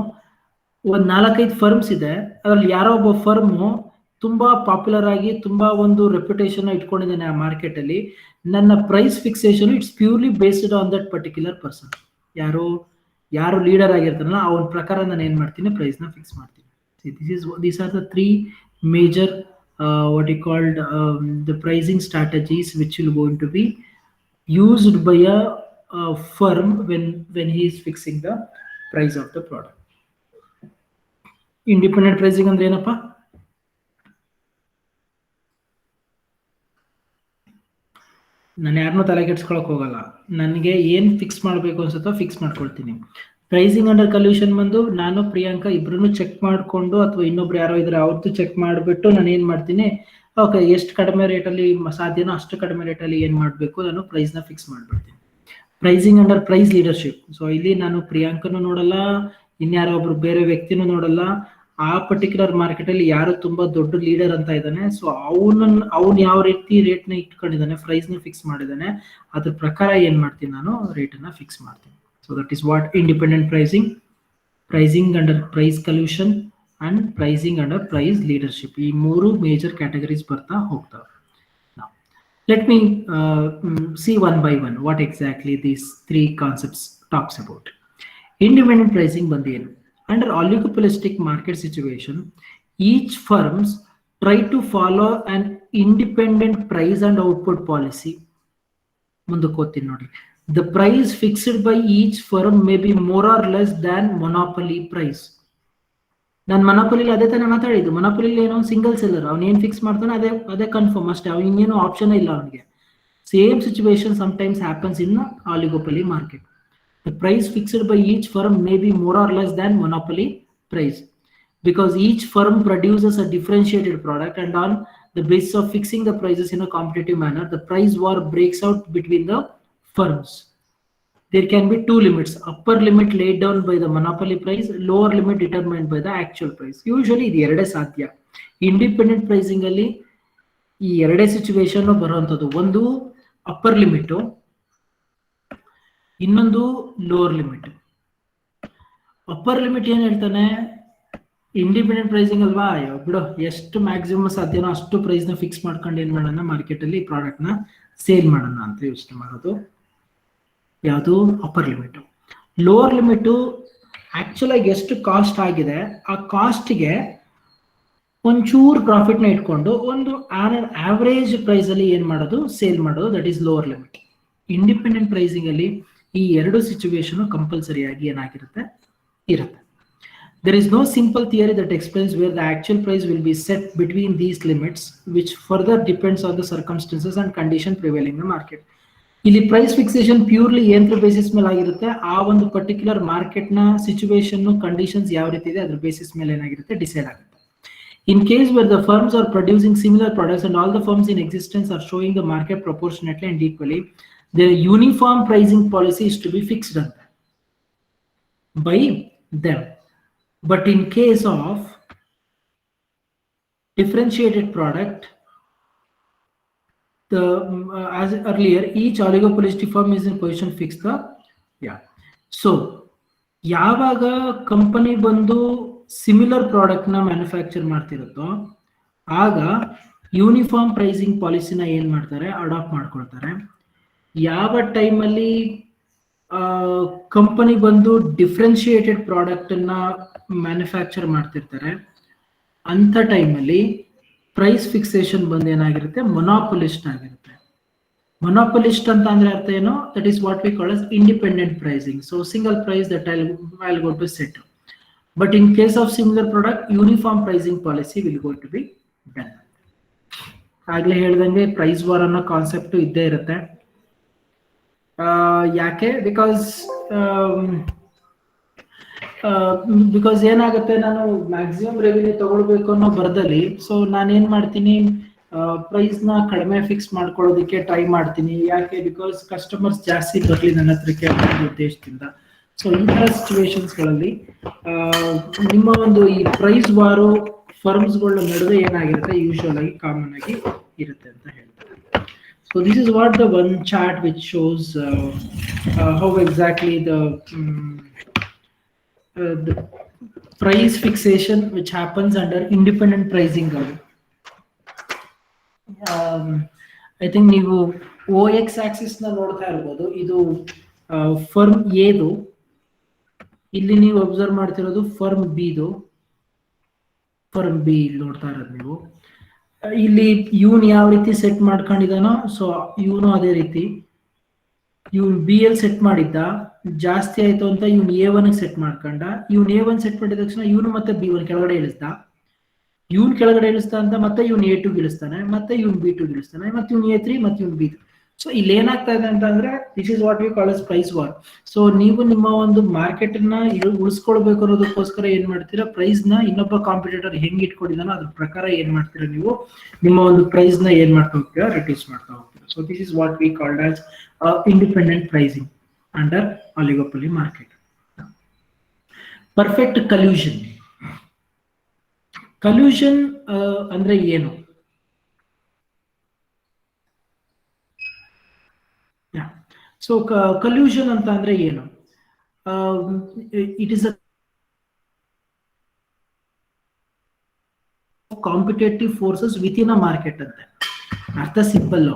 ಒಂದ್ 4-5 ಫರ್ಮ್ಸ್ ಇದೆ, ಅದ್ರಲ್ಲಿ ಯಾರೋ ಒಬ್ಬ ಫರ್ಮ್ ತುಂಬಾ ಪಾಪ್ಯುಲರ್ ಆಗಿ ತುಂಬಾ ಒಂದು ರೆಪ್ಯುಟೇಷನ್ ಇಟ್ಕೊಂಡಿದ್ದಾನೆ ಆ ಮಾರ್ಕೆಟ್ ಅಲ್ಲಿ. ನನ್ನ price fixation it's purely based on that particular person. ಯಾರು ಲೀಡರ್ ಆಗಿರ್ತಾನಲ್ಲ ಅವನ ಪ್ರಕಾರ ನಾನು ಏನ್ ಮಾಡ್ತೀನಿ, ಪ್ರೈಸ್ ನ ಫಿಕ್ಸ್ ಮಾಡ್ತೀನಿ. These are the three major what you called the pricing strategies which will going to be used by a firm when he is fixing the price of the product. Independent pricing ಅಂದ್ರೆ ಏನಪ್ಪ, ನಾನು ಯಾರನ್ನೂ ತಲೆ ಕೆಡ್ಸ್ಕೊಳಕ್ ಹೋಗಲ್ಲ. ನನಗೆ ಏನ್ fix ಮಾಡ್ಬೇಕು ಅನ್ಸುತ್ತೋ fix ಮಾಡ್ಕೊಳ್ತೀನಿ. ಪ್ರೈಸಿಂಗ್ ಅಂಡರ್ ಕಲ್ಯೂಷನ್ ಬಂದು ನಾನು ಪ್ರಿಯಾಂಕಾ ಇಬ್ರು ಚೆಕ್ ಮಾಡ್ಕೊಂಡು ಅಥವಾ ಇನ್ನೊಬ್ರು ಯಾರೋ ಇದ್ರೆ ಅವ್ರದ್ದು ಚೆಕ್ ಮಾಡಿಬಿಟ್ಟು ನಾನು ಏನ್ ಮಾಡ್ತೀನಿ, ಓಕೆ ಎಷ್ಟು ಕಡಿಮೆ ರೇಟಲ್ಲಿ ಸಾಧ್ಯನೋ ಅಷ್ಟು ಕಡಿಮೆ ರೇಟಲ್ಲಿ ಏನ್ ಮಾಡಬೇಕು ನಾನು ಪ್ರೈಸ್ ನ ಫಿಕ್ಸ್ ಮಾಡ್ಬಿಡ್ತೀನಿ. Pricing under price leadership. So ಇಲ್ಲಿ ನಾನು ಪ್ರಿಯಾಂಕನು ನೋಡಲ್ಲ, ಇನ್ಯಾರೋ ಒಬ್ರು ಬೇರೆ ವ್ಯಕ್ತಿನೂ ನೋಡಲ್ಲ. ಆ ಪರ್ಟಿಕ್ಯುಲರ್ ಮಾರ್ಕೆಟ್ ಅಲ್ಲಿ ಯಾರು ತುಂಬಾ ದೊಡ್ಡ ಲೀಡರ್ ಅಂತ ಇದ್ದಾನೆ, ಸೊ ಅವ್ನು ಯಾವ ರೀತಿ ರೇಟ್ ನ ಇಟ್ಕೊಂಡಿದ್ದಾನೆ, ಪ್ರೈಸ್ ನ ಫಿಕ್ಸ್ ಮಾಡಿದ್ದಾನೆ, ಅದ್ರ ಪ್ರಕಾರ ಏನ್ ಮಾಡ್ತೀನಿ, ನಾನು ರೇಟ್ ಅನ್ನ ಫಿಕ್ಸ್ ಮಾಡ್ತೀನಿ. So that is what independent pricing under price collusion and pricing under price leadership. ಈ ಮೂರು ಮೇಜರ್ ಕ್ಯಾಟಗರೀಸ್ ಬರ್ತಾ ಹೋಗ್ತವೆ. Let me see one by one what exactly these three concepts talks about. Independent pricing ಬಂದು ಏನು? Under oligopolistic market situation, each firms try to follow an independent price and output policy. ಮುಂದಕ್ಕೆ ಓದ್ತೀನಿ ನೋಡಿ. The price fixed by each firm may be more or less than monopoly price. ನಾನು ಮೊನೊಪೊಲಿ ಅದೇ ತಾನೇ ಮಾತಾಡಿದ್ದು. ಮೊನೊಪೊಲಿ ಏನೋ ಸಿಂಗಲ್ ಸೆಲ್ಲರ್, ಅವ್ನು ಏನ್ ಫಿಕ್ಸ್ ಮಾಡ್ತಾನೆ ಅದೇ ಕನ್ಫರ್ಮ್ ಅಷ್ಟೇ, ಅವ್ನು ಇನ್ನೇನು ಆಪ್ಷನ್ ಇಲ್ಲ ಅವನಿಗೆ. Same situation sometimes happens in oligopoly market. The price fixed by each firm may be more or less than monopoly price because each firm produces a differentiated product, and on the basis of fixing the prices in a competitive manner, the price war breaks out between the firms. There can be two limits: upper limit laid down by the monopoly price, lower limit determined by the actual price. Usually ಇದು ಎರಡೇ ಸಾಧ್ಯ. Independent pricing ಅಲ್ಲಿ ಈ ಎರಡೇ situation ಬರುವಂತದ್ದು. ಒಂದು upper limit, ಇನ್ನೊಂದು lower limit. Upper limit ಏನ್ ಹೇಳ್ತಾನೆ, ಇಂಡಿಪೆಂಡೆಂಟ್ ಪ್ರೈಸಿಂಗ್ ಅಲ್ವಾ, ಬಿಡು ಎಷ್ಟು ಮ್ಯಾಕ್ಸಿಮಮ್ ಸಾಧ್ಯನೋ ಅಷ್ಟು ಪ್ರೈಸ್ ನ ಫಿಕ್ಸ್ ಮಾಡ್ಕೊಂಡು ಏನ್ ಮಾಡೋಣ, ಮಾರ್ಕೆಟ್ ಅಲ್ಲಿ ಪ್ರಾಡಕ್ಟ್ ನ ಸೇಲ್ ಮಾಡೋಣ ಅಂತ ಯೋಚನೆ ಮಾಡೋದು. ಯಾವುದು? Upper limit. Lower limit actual ಆಗಿ ಎಷ್ಟು ಕಾಸ್ಟ್ ಆಗಿದೆ ಆ ಕಾಸ್ಟ್ಗೆ ಒಂಚೂರು ಪ್ರಾಫಿಟ್ ನ ಇಟ್ಕೊಂಡು ಒಂದು ಆವರೇಜ್ ಪ್ರೈಸ್ ಅಲ್ಲಿ ಏನ್ ಮಾಡೋದು, ಸೇಲ್ ಮಾಡೋದು. That is lower limit. Independent pricing ಅಲ್ಲಿ ಈ ಎರಡು ಸಿಚುವೇಶನ್ ಕಂಪಲ್ಸರಿ ಆಗಿ ಏನಾಗಿರುತ್ತೆ, ಇರುತ್ತೆ. There is no simple theory that explains where the actual price will be set between these limits, which further depends on the circumstances and condition prevailing in the market. ಇಲ್ಲಿ price fixation purely ಏನರ basis ಮೇಲೆ ಆಗಿರುತ್ತೆ, ಆ ಒಂದು particular market ನ situation conditions ಯಾವ ರೀತಿ ಇದೆ ಅದ್ರ ಬೇಸಿಸ್ ಮೇಲೆ ಏನಾಗಿರುತ್ತೆ, ಡಿಸೈಡ್ ಆಗುತ್ತೆ. In case where the firms are producing similar products and all the firms in existence are showing the market proportionately and equally, the uniform pricing policy is to be fixed by them. But in case of differentiated product, as earlier, each oligopolistic firm is in position to fix the so ಯಾವಾಗ company ಬಂದು similar product ನ manufacture ಮಾಡ್ತಿರುತ್ತೋ ಆಗ uniform pricing ಪಾಲಿಸಿನ ಏನ್ ಮಾಡ್ತಾರೆ, adapt ಮಾಡ್ಕೊಳ್ತಾರೆ. ಯಾವ ಟೈಮಲ್ಲಿ company ಬಂದು ಡಿಫ್ರೆನ್ಶಿಯೇಟೆಡ್ ಪ್ರಾಡಕ್ಟ್ ಅನ್ನ ಮ್ಯಾನುಫ್ಯಾಕ್ಚರ್ ಮಾಡ್ತಿರ್ತಾರೆ ಅಂತ ಟೈಮಲ್ಲಿ ಪ್ರೈಸ್ ಫಿಕ್ಸೇಷನ್ ಬಂದು ಏನಾಗಿರುತ್ತೆ, ಮೊನೋಪೊಲಿಸ್ಟ್ ಆಗಿರುತ್ತೆ. ಮೊನೋಪೊಲಿಸ್ಟ್ ಅಂತ ಅಂದ್ರೆ ಅರ್ಥ ಏನು? That is what we call as independent pricing. So single price that I'll go to set. But in case of similar product, uniform pricing policy will go to be done. ಆಗ್ಲೇ ಹೇಳ್ದಂಗೆ price war ಅನ್ನೋ concept ಇದ್ದೇ ಇರುತ್ತೆ. ಯಾಕೆ? Because ಏನಾಗುತ್ತೆ, ನಾನು maximum revenue ತಗೊಳ್ಬೇಕು ಅನ್ನೋ ಬರದಲ್ಲಿ, ಸೊ ನಾನೇನ್ ಮಾಡ್ತೀನಿ, ಪ್ರೈಸ್ ನ ಕಡಿಮೆ ಫಿಕ್ಸ್ ಮಾಡ್ಕೊಳ್ಳೋದಕ್ಕೆ ಟ್ರೈ ಮಾಡ್ತೀನಿ. ಯಾಕೆ? ಬಿಕಾಸ್ ಕಸ್ಟಮರ್ಸ್ ಜಾಸ್ತಿ ಬರಲಿ ನನ್ನ ಹತ್ರಕ್ಕೆ ಅನ್ನೋ ಉದ್ದೇಶದಿಂದ. ಸೊ ಈ ತರ ಸಿಚುವೇಶನ್ಸ್ ಗಳಲ್ಲಿ ನಿಮ್ಮ ಒಂದು ಈ ಪ್ರೈಸ್ ವಾರು ಫರ್ಮ್ಸ್ ಗಳ ನಡುವೆ ಏನಾಗಿರುತ್ತೆ, ಯೂಶುವಲ್ ಆಗಿ ಕಾಮನ್ ಆಗಿ ಇರುತ್ತೆ ಅಂತ ಹೇಳ್ತಾರೆ. So this is what the one chart which shows how exactly the price fixation which happens under independent pricing. I think ನೀವು OX axis ನ ನೋಡ್ತಾ ಇರಬಹುದು. ಇದು ಫರ್ಮ್ ಎದು, ಇಲ್ಲಿ ನೀವು ಅಬ್ಸರ್ವ್ ಮಾಡ್ತಿರೋದು ಫರ್ಮ್ ಬಿದು. ಫರ್ಮ್ ಬಿ ನೋಡ್ತಾ ಇರೋದು ನೀವು. ಇಲ್ಲಿ ಇವನ್ ಯಾವ ರೀತಿ ಸೆಟ್ ಮಾಡ್ಕೊಂಡಿದಾನೋ, ಸೊ ಇವನು ಅದೇ ರೀತಿ ಇವನ್ ಬಿ ಎಲ್ ಸೆಟ್ ಮಾಡಿದ್ದ, ಜಾಸ್ತಿ ಆಯ್ತು ಅಂತ ಇವನ್ A1 ಸೆಟ್ ಮಾಡ್ಕೊಂಡ. ಇವನ್ A1 ಸೆಟ್ ಮಾಡಿದ ತಕ್ಷಣ ಇವನು ಮತ್ತೆ B1 ಕೆಳಗಡೆ ಇಳಿಸ್ದ, ಇವನ್ ಕೆಳಗಡೆ ಇಳಿಸ್ತಾ ಅಂತ ಮತ್ತೆ ಇವನ್ A2 ಇಳಿಸ್ತಾನೆ, ಮತ್ತೆ ಇವನ್ B2 ಇಳಿಸ್ತಾನೆ, ಮತ್ತೆ ಇವನ್ A3, ಮತ್ತೆ ಇವನ್ B3. ಸೊ ಇಲ್ಲಿ ಏನಾಗ್ತಾ ಇದೆ ಅಂತ ಅಂದ್ರೆ, this is what we call as price war. So ನೀವು ನಿಮ್ಮ ಒಂದು ಮಾರ್ಕೆಟ್ ನ ಉಳಿಸ್ಕೊಳ್ಬೇಕು ಅನ್ನೋದಕ್ಕೋಸ್ಕರ ಏನ್ ಮಾಡ್ತೀರಾ, ಪ್ರೈಸ್ ನ ಇನ್ನೊಬ್ಬ ಕಾಂಪಿಟೇಟರ್ ಹೆಂಗ್ ಇಟ್ಕೊಂಡಿದಾನೋ ಅದ್ರ ಪ್ರಕಾರ ಏನ್ ಮಾಡ್ತೀರಾ, ನೀವು ನಿಮ್ಮ ಒಂದು ಪ್ರೈಸ್ ನ ಏನ್ ಮಾಡ್ತಾ ಹೋಗ್ತೀರಾ, ರಿಡ್ಯೂಸ್ ಮಾಡ್ತಾ ಹೋಗ್ತೀರಾ. So this is what we called as independent pricing under oligopoly market. Perfect collusion. Collusion ಅಂದ್ರೆ ಏನು? So collusion ಅಂತ ಅಂದ್ರೆ ಏನು? It is a competitive forces within a market ಅಂತ. ಅರ್ಥ ಸಿಂಪಲ್.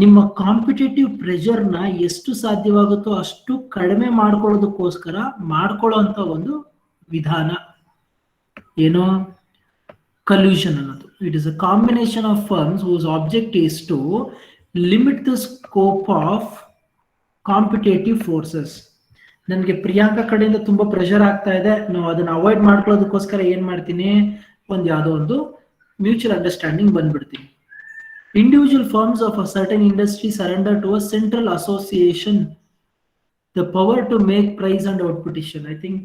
ನಿಮ್ಮ ಕಾಂಪಿಟೇಟಿವ್ ಪ್ರೆಷರ್ನ ಎಷ್ಟು ಸಾಧ್ಯವಾಗುತ್ತೋ ಅಷ್ಟು ಕಡಿಮೆ ಮಾಡ್ಕೊಳ್ಳೋದಕ್ಕೋಸ್ಕರ ಮಾಡ್ಕೊಳ್ಳೋಂಥ ಒಂದು ವಿಧಾನ ಏನೋ collusion ಅನ್ನೋದು. It is a combination of firms whose object is to limit the scope of competitive forces. ನನಗೆ ಪ್ರಿಯಾಂಕಾ ಕಡೆಯಿಂದ ತುಂಬಾ ಪ್ರೆಷರ್ ಆಗ್ತಾ ಇದೆ, ನಾವು ಅದನ್ನ ಅವಾಯ್ಡ್ ಮಾಡ್ಕೊಳ್ಳೋದಕ್ಕೋಸ್ಕರ ಏನ್ ಮಾಡ್ತೀನಿ, ಯಾವುದೋ ಒಂದು ಮ್ಯೂಚುವಲ್ ಅಂಡರ್ಸ್ಟ್ಯಾಂಡಿಂಗ್ ಬಂದ್ಬಿಡ್ತೀನಿ. Individual firms of a certain industry surrender to a central association the power to make price and output decision. I think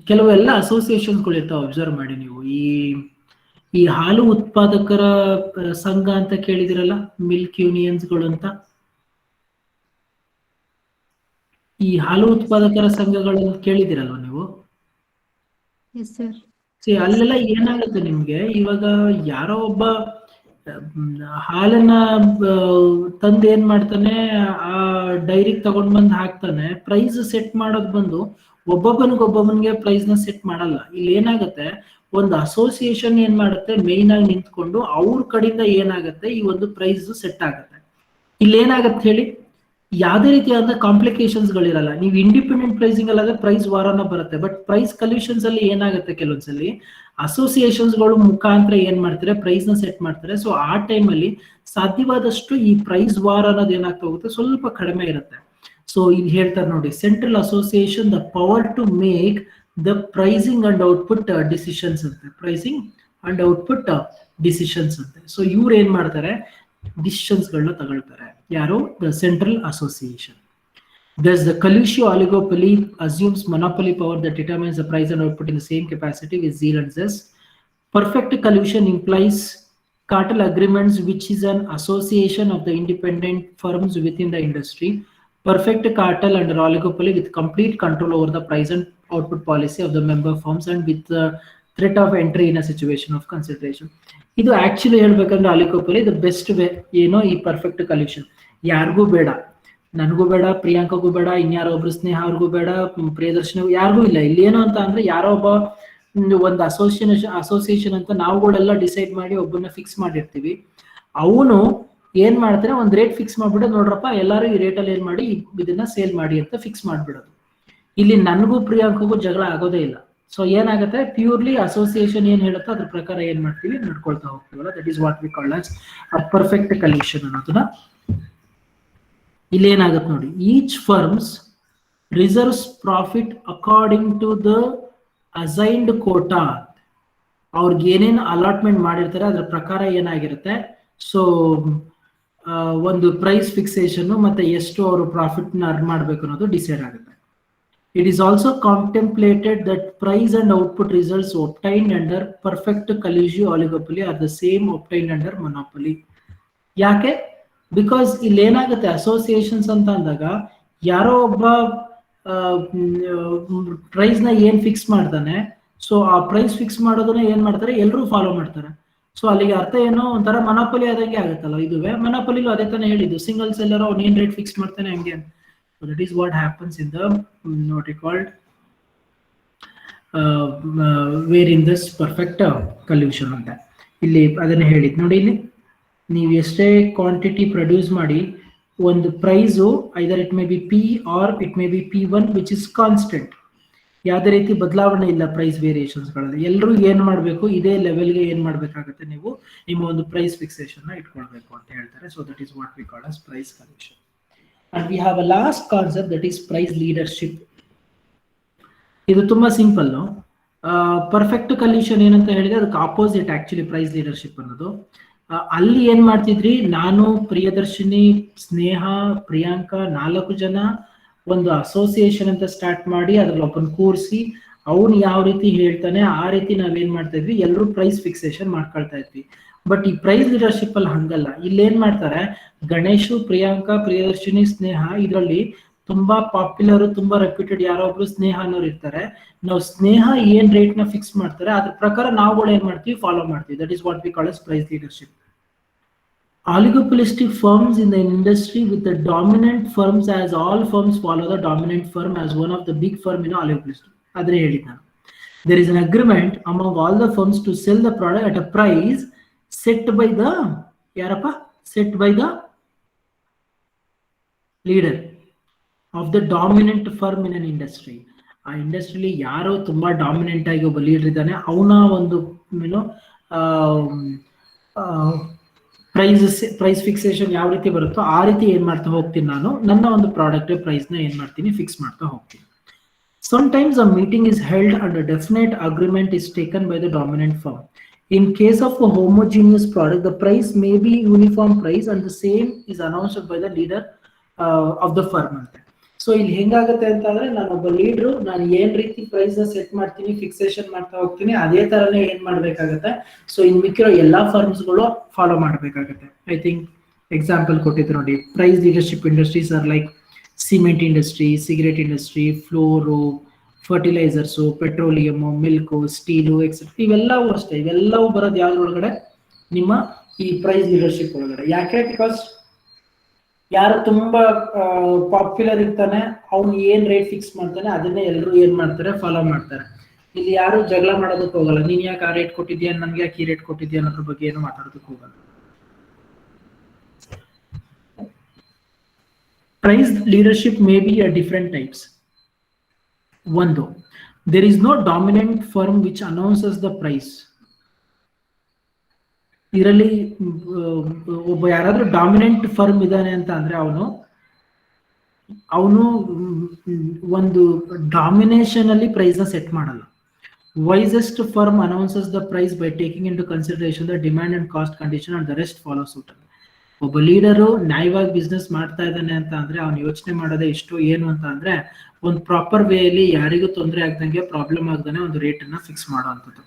ಕೆಲವೆಲ್ಲ ಅಸೋಸಿಯೇಷನ್ಸ್ಗಳು ಇರ್ತಾವೆ, ಅಬ್ಸರ್ವ್ ಮಾಡಿ ನೀವು. ಈ ಹಾಲು ಉತ್ಪಾದಕರ ಸಂಘ ಅಂತ ಕೇಳಿದಿರಲ್ಲ, ಮಿಲ್ಕ್ ಯೂನಿಯನ್ಸ್ಗಳು ಅಂತ. ಈ ಹಾಲು ಉತ್ಪಾದಕರ ಸಂಘಗಳನ್ನು ಕೇಳಿದಿರಲ್ವ ನೀವು? ಅಲ್ಲೆಲ್ಲ ಏನಾಗುತ್ತೆ ನಿಮ್ಗೆ, ಇವಾಗ ಯಾರೋ ಒಬ್ಬ ಹಾಲನ್ನ ತಂದು ಏನ್ ಮಾಡ್ತಾನೆ, ಆ ಡೈರಿಗೆ ತಗೊಂಡ್ ಬಂದು ಹಾಕ್ತಾನೆ. ಪ್ರೈಸ್ ಸೆಟ್ ಮಾಡೋದು ಬಂದು ಒಬ್ಬೊಬ್ಬನಿಗೆ ಪ್ರೈಸ್ ನ ಸೆಟ್ ಮಾಡಲ್ಲ. ಇಲ್ಲಿ ಏನಾಗುತ್ತೆ, ಒಂದು ಅಸೋಸಿಯೇಷನ್ ಏನ್ ಮಾಡುತ್ತೆ, ಮೇನ್ ಆಗಿ ನಿಂತ್ಕೊಂಡು ಅವ್ರ ಕಡೆಯಿಂದ ಏನಾಗುತ್ತೆ, ಈ ಒಂದು ಪ್ರೈಸ್ ಸೆಟ್ ಆಗುತ್ತೆ. ಇಲ್ಲಿ ಏನಾಗತ್ತೆ ಹೇಳಿ, ಯಾವುದೇ ರೀತಿಯಾದ ಕಾಂಪ್ಲಿಕೇಶನ್ಸ್ ಗಳಿರಲ್ಲ. ನೀವು ಇಂಡಿಪೆಂಡೆಂಟ್ ಪ್ರೈಸಿಂಗ್ ಅಲ್ಲಾದ್ರೆ ಪ್ರೈಸ್ ವಾರನ ಬರುತ್ತೆ. ಬಟ್ ಪ್ರೈಸ್ ಕಲ್ಯೂಷನ್ಸ್ ಅಲ್ಲಿ ಏನಾಗುತ್ತೆ, ಕೆಲವೊಂದ್ಸಲಿ ಅಸೋಸಿಯೇಷನ್ಸ್ ಗಳು ಮುಖಾಂತರ ಏನ್ ಮಾಡ್ತಾರೆ, ಪ್ರೈಸ್ ನ ಸೆಟ್ ಮಾಡ್ತಾರೆ. ಸೊ ಆ ಟೈಮ್ ಅಲ್ಲಿ ಸಾಧ್ಯವಾದಷ್ಟು ಈ ಪ್ರೈಸ್ ವಾರ್ ಅನ್ನೋದು ಏನಾಗ್ತಾ ಹೋಗುತ್ತೆ, ಸ್ವಲ್ಪ ಕಡಿಮೆ ಇರುತ್ತೆ. ಸೊ ಇಲ್ಲಿ ಹೇಳ್ತಾರೆ ನೋಡಿ, central association the power to make the pricing and output decisions ಅಂತೆ. ಪ್ರೈಸಿಂಗ್ ಅಂಡ್ ಔಟ್ಪುಟ್ ಡಿಸಿಷನ್ಸ್ ಅಂತೆ. ಸೊ ಇವ್ರು ಏನ್ ಮಾಡ್ತಾರೆ, ಡಿಸಿಷನ್ಸ್ ಗಳನ್ನ ತಗೊಳ್ತಾರೆ. ಯಾರು? The central association. Thus, the collusive oligopoly assumes monopoly power that determines the price and output in the same capacity with zeal and zest. Perfect collusion implies cartel agreements, which is an association of the independent firms within the industry. Perfect cartel under oligopoly with complete control over the price and output policy of the member firms and with the threat of entry in a situation of consideration. ಇದು actually ಹೇಳ್ಬೇಕಂದ್ರೆ ಅಲಿಕೋಪಲಿ the best way. ಏನೋ ಈ perfect ಕಲ್ಯೂಷನ್ ಯಾರಿಗೂ ಬೇಡ, ನನಗೂ ಬೇಡ, ಪ್ರಿಯಾಂಕಗೂ ಬೇಡ, ಇನ್ಯಾರೋ ಒಬ್ರು ಸ್ನೇಹ ಅವ್ರಿಗೂ ಬೇಡ, ಪ್ರಿಯದರ್ಶನ ಯಾರಿಗೂ ಇಲ್ಲ. ಇಲ್ಲಿ ಏನು ಅಂತ ಅಂದ್ರೆ, ಯಾರೋ ಒಬ್ಬ ಒಂದು ಅಸೋಸಿಯೇಷನ್ ಅಂತ ನಾವುಗಳೆಲ್ಲ ಡಿಸೈಡ್ ಮಾಡಿ ಒಬ್ಬನ್ನ ಫಿಕ್ಸ್ ಮಾಡಿರ್ತೀವಿ. ಅವನು ಏನ್ ಮಾಡ್ತಾನೆ, ಒಂದ್ ರೇಟ್ ಫಿಕ್ಸ್ ಮಾಡ್ಬಿಡೋದು, ನೋಡ್ರಪ್ಪ ಎಲ್ಲಾರು ಈ ರೇಟಲ್ಲಿ ಏನ್ ಮಾಡಿ ಇದನ್ನ ಸೇಲ್ ಮಾಡಿ ಅಂತ ಫಿಕ್ಸ್ ಮಾಡ್ಬಿಡೋದು. ಇಲ್ಲಿ ನನಗೂ ಪ್ರಿಯಾಂಕಗೂ ಜಗಳ ಆಗೋದೇ ಇಲ್ಲ. ಸೊ ಏನಾಗುತ್ತೆ, ಪ್ಯೂರ್ಲಿ ಅಸೋಸಿಯೇಷನ್ ಏನ್ ಹೇಳುತ್ತೋ ಅದ್ರ ಪ್ರಕಾರ ಏನ್ ಮಾಡ್ತೀವಿ, ನಡ್ಕೊಳ್ತಾ ಹೋಗ್ತೀವಲ್ಲ. That is what we call as a perfect collusion ಅನ್ನೋದನ್ನ. ಇಲ್ಲಿ ಏನಾಗುತ್ತೆ ನೋಡಿ, each firms reserves profit according to the assigned quota. ಅವ್ರಿಗೆ ಏನೇನು ಅಲಾಟ್ಮೆಂಟ್ ಮಾಡಿರ್ತಾರೆ ಅದ್ರ ಪ್ರಕಾರ ಏನಾಗಿರುತ್ತೆ. ಸೊ ಒಂದು ಪ್ರೈಸ್ ಫಿಕ್ಸೇಷನ್ ಮತ್ತೆ ಎಷ್ಟು ಅವರು ಪ್ರಾಫಿಟ್ ನ ಅರ್ನ್ ಮಾಡ್ಬೇಕು ಅನ್ನೋದು ಡಿಸೈಡ್ ಆಗುತ್ತೆ. It is also contemplated that price and output results obtained under perfect collusive oligopoly are the same obtained under monopoly. ಯಾಕೆ? ಬಿಕಾಸ್ ಇಲ್ಲಿ ಏನಾಗುತ್ತೆ, ಅಸೋಸಿಯೇಷನ್ಸ್ ಅಂತ ಅಂದಾಗ ಯಾರೋ ಒಬ್ಬ ಪ್ರೈಸ್ ನ ಏನ್ ಫಿಕ್ಸ್ ಮಾಡ್ತಾನೆ, ಸೊ ಆ ಪ್ರೈಸ್ ಫಿಕ್ಸ್ ಮಾಡೋದನ್ನ ಏನ್ ಮಾಡ್ತಾರೆ, ಎಲ್ಲರೂ ಫಾಲೋ ಮಾಡ್ತಾರೆ. ಸೊ ಅಲ್ಲಿಗೆ ಅರ್ಥ ಏನೋ, ಒಂಥರ ಮೊನೋಪಲಿ ಆದಂಗೆ ಆಗುತ್ತಲ್ಲ. ಇದುವೇ ಮೊನೋಪಲಿಲು ಅದೇ ತಾನೇ ಹೇಳಿದ್ದು, ಸಿಂಗಲ್ ಸೆಲ್ಲರ್ ಅವ್ನು ಏನ್ ರೇಟ್ ಫಿಕ್ಸ್ ಮಾಡ್ತಾನೆ ಹಂಗೆ. So that is what happens in the what you called where in this perfect collusion ಅಂತ. ಇಲ್ಲಿ ಅದನ್ನ ಹೇಳಿದ್ ನೋಡಿ. ಇಲ್ಲಿ ನೀವು ಎಷ್ಟೇ ಕ್ವಾಂಟಿಟಿ ಪ್ರೊಡ್ಯೂಸ್ ಮಾಡಿ, ಒಂದು price either it may be P or it may be P1 which is constant. ಯಾವುದೇ ರೀತಿ ಬದಲಾವಣೆ ಇಲ್ಲ ಪ್ರೈಸ್ ವೇರಿಯೇಷನ್ಸ್ ಗಳಲ್ಲಿ. ಎಲ್ಲರೂ ಏನ್ ಮಾಡ್ಬೇಕು, ಇದೇ ಲೆವೆಲ್ಗೆ ಏನ್ ಮಾಡ್ಬೇಕಾಗುತ್ತೆ, ನೀವು ನಿಮ್ಮ ಒಂದು ಪ್ರೈಸ್ ಫಿಕ್ಸೇಷನ್ ನ ಇಟ್ಕೊಳ್ಬೇಕು ಅಂತ ಹೇಳ್ತಾರೆ. So that is what we call as price collusion. And we have a last concept, that is price leadership. ಇದು ತುಂಬಾ ಸಿಂಪಲ್. ಪರ್ಫೆಕ್ಟ್ ಕಲ್ಯೂಷನ್ ಏನಂತ ಹೇಳಿದ್ರೆ ಅದಕ್ಕೆ ಆಪೋಸಿಟ್ ಆಕ್ಚುಲಿ ಪ್ರೈಸ್ ಲೀಡರ್ಶಿಪ್ ಅನ್ನೋದು. ಅಲ್ಲಿ ಏನ್ ಮಾಡ್ತಿದ್ರಿ, ನಾನು, ಪ್ರಿಯದರ್ಶಿನಿ, ಸ್ನೇಹ, ಪ್ರಿಯಾಂಕಾ 4 ಜನ ಒಂದು ಅಸೋಸಿಯೇಷನ್ ಅಂತ ಸ್ಟಾರ್ಟ್ ಮಾಡಿ ಅದ್ರಲ್ಲಿ ಒಬ್ಬನ್ ಕೂರಿಸಿ ಅವ್ನು ಯಾವ ರೀತಿ ಹೇಳ್ತಾನೆ ಆ ರೀತಿ ನಾವೇನ್ ಮಾಡ್ತಾ ಇದ್ವಿ, ಎಲ್ಲರೂ ಪ್ರೈಸ್ ಫಿಕ್ಸೇಷನ್ ಮಾಡ್ಕೊಳ್ತಾ ಇದ್ವಿ. ಬಟ್ ಈ ಪ್ರೈಸ್ ಲೀಡರ್ಶಿಪ್ ಅಲ್ಲಿ ಹಂಗಲ್ಲ. ಇಲ್ಲೇನ್ ಮಾಡ್ತಾರೆ, ಗಣೇಶು, ಪ್ರಿಯಾಂಕಾ, ಪ್ರಿಯದರ್ಶಿನಿ, ಸ್ನೇಹ ಇದರಲ್ಲಿ ತುಂಬಾ ಪಾಪ್ಯುಲರ್, ತುಂಬಾ ರೆಪ್ಯೂಟೆಡ್ ಯಾರೋ ಒಬ್ರು ಸ್ನೇಹ ಅನ್ನೋರು ಇರ್ತಾರೆ. ನಾವು ಸ್ನೇಹ ಏನ್ ರೇಟ್ ನ ಫಿಕ್ಸ್ ಮಾಡ್ತಾರೆ ಅದ್ರ ಪ್ರಕಾರ ನಾವುಗಳು ಏನ್ ಮಾಡ್ತೀವಿ, ಫಾಲೋ ಮಾಡ್ತೀವಿ. That is what we call as price leadership. Oligopolistic firms in the industry with the dominant firms, as all firms follow the dominant firm as one of the big firm in oligopolistic. ಆದ್ರೆ ಹೇಳಿದ್ ನಾನು. there is an agreement among all the firms to sell the product at a price set by the yarappa set by the leader of the dominant firm in an industry. ಆ ಇಂಡಸ್ಟ್ರಿಲಿ ಯಾರೋ ತುಂಬಾ dominant ಆಗಿ ಒಬ್ಬ leader ಇದ್ದಾನೆ, ಅವನ ಒಂದು ಏನೋ price fixation ಯಾವ ರೀತಿ ಬರುತ್ತೋ ಆ ರೀತಿ ಏನ್ ಮಾಡ್ತಾ ಹೋಗ್ತೀನಿ, ನಾನು ನನ್ನ ಒಂದು ಪ್ರಾಡಕ್ಟ್ ಪ್ರೈಸ್ ನ ಏನ್ ಮಾಡ್ತೀನಿ, ಫಿಕ್ಸ್ ಮಾಡ್ತಾ ಹೋಗ್ತೀನಿ. Sometimes a meeting is held and a definite agreement is taken by the dominant firm. In case of a homogeneous product, the price may be uniform price and the same is announced by the leader of the firm. So ಇಲ್ಲಿ ಹೆಂಗಾಗುತ್ತೆ ಅಂತಂದ್ರೆ, ನಾನೊಬ್ಬ ಲೀಡ್ರು, ನಾನು ಏನ್ ರೀತಿ price ನ set ಮಾಡ್ತೀನಿ, fixation ಮಾಡ್ತಾ ಹೋಗ್ತೀನಿ, ಅದೇ ತರನೇ ಏನ್ ಮಾಡ್ಬೇಕಾಗತ್ತೆ. ಸೊ ಇನ್ ಮಿಕ್ಕಿರೋ ಎಲ್ಲಾ ಫರ್ಮ್ಸ್ ಗಳು ಫಾಲೋ ಮಾಡ್ಬೇಕಾಗತ್ತೆ. ಐ ಥಿಂಕ್ ಎಕ್ಸಾಂಪಲ್ ಕೊಟ್ಟಿದ್ರು ನೋಡಿ, price leadership industries are like cement industry, cigarette industry, flour, fertilisers, petroleum, milk, steel et cetera. ಇವೆಲ್ಲವೂ ಅಷ್ಟೇ, ಇವೆಲ್ಲವೂ ಬರೋದು ಯಾವ್ದ್ರೊಳಗಡೆ, ನಿಮ್ಮ ಈ ಪ್ರೈಸ್ ಲೀಡರ್ಶಿಪ್ ಒಳಗಡೆ. ಯಾಕೆ? ಬಿಕಾಸ್ ಯಾರು ತುಂಬಾ ಪಾಪ್ಯುಲರ್ ಇರ್ತಾನೆ, ಅವ್ನು ಏನ್ ರೇಟ್ ಫಿಕ್ಸ್ ಮಾಡ್ತಾನೆ ಅದನ್ನೇ ಎಲ್ಲರೂ ಏನ್ ಮಾಡ್ತಾರೆ, ಫಾಲೋ ಮಾಡ್ತಾರೆ. ಇಲ್ಲಿ ಯಾರು ಜಗಳ ಮಾಡೋದಕ್ಕೆ ಹೋಗಲ್ಲ, ನೀನ್ ಯಾಕೆ ಆ ರೇಟ್ ಕೊಟ್ಟಿದ್ಯಾ, ನನ್ಗೆ ಯಾಕೆ ಈ ರೇಟ್ ಕೊಟ್ಟಿದ್ಯಾ ಅನ್ನೋದ್ರ ಬಗ್ಗೆ ಏನು ಮಾತಾಡೋದಕ್ಕೆ ಹೋಗಲ್ಲ. Price leadership may be a different types. One, though, there is no dominant firm which announces the price. ಇದರಲ್ಲಿ ಒಬ್ಬ ಯಾರಾದ್ರೂ ಡಾಮಿನೆಂಟ್ ಫರ್ಮ್ ಇದ್ದಾನೆ ಅಂತ ಅಂದ್ರೆ ಅವನು ಒಂದು ಡಾಮಿನೇಷನ್ ಅಲ್ಲಿ ಪ್ರೈಸ್ ನ ಸೆಟ್ ಮಾಡಲ್ಲ. Wisest firm announces the price by taking in to consideration the demand and cost condition and the rest follow suit. ಒಬ್ಬ ಲೀಡರು ನ್ಯಾಯವಾಗಿ ಬಿಸ್ನೆಸ್ ಮಾಡ್ತಾ ಇದ್ದಾನೆ ಅಂತ ಅಂದ್ರೆ ಅವ್ನು ಯೋಚನೆ ಮಾಡೋದೇ ಇಷ್ಟು, ಏನು ಅಂತ ಅಂದ್ರೆ ಒಂದು ಪ್ರಾಪರ್ ವೇಯಲ್ಲಿ ಯಾರಿಗೂ ತೊಂದರೆ ಆಗ್ದಂಗೆ, ಪ್ರಾಬ್ಲಮ್ ಆಗ್ದಾನೆ ಒಂದು ರೇಟ್ ಅನ್ನ ಫಿಕ್ಸ್ ಮಾಡುವಂಥದ್ದು.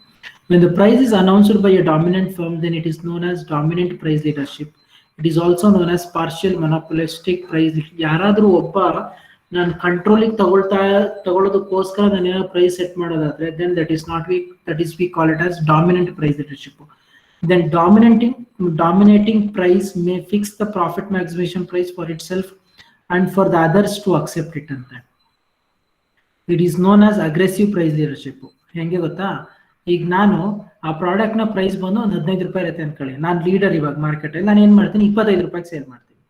When the price is announced by a dominant firm, then it is known as dominant price leadership. It is also known as partial monopolistic price. ಯಾರಾದ್ರೂ ಒಬ್ಬ ನಾನು ಕಂಟ್ರೋಲಿಗೆ ತಗೊಳ್ಳೋದಕ್ಕೋಸ್ಕರ ನಾನು ಏನೋ ಪ್ರೈಸ್ ಸೆಟ್ ಮಾಡೋದಾದ್ರೆ, then that is we call it as dominant price leadership. Then dominating price may fix the profit maximization price for itself and for the others to accept it. ಅಂತ it is known as aggressive price leadership. ಹೆಂಗೆ ಗೊತ್ತಾ, ಈಗ ನಾನು ಆ product ನ price ಬಂದು ಒಂದು 15 ರೂಪಾಯಿ ಇರುತ್ತೆ ಅನ್ಕೊಳ್ಳಿ, ನಾನು ಲೀಡರ್ ಇವಾಗ ಮಾರ್ಕೆಟ್ ಅಲ್ಲಿ, ನಾನು ಏನ್ ಮಾಡ್ತೀನಿ, 25 ರೂಪಾಯಿಗೆ ಸೇಲ್ ಮಾಡ್ತೀನಿ.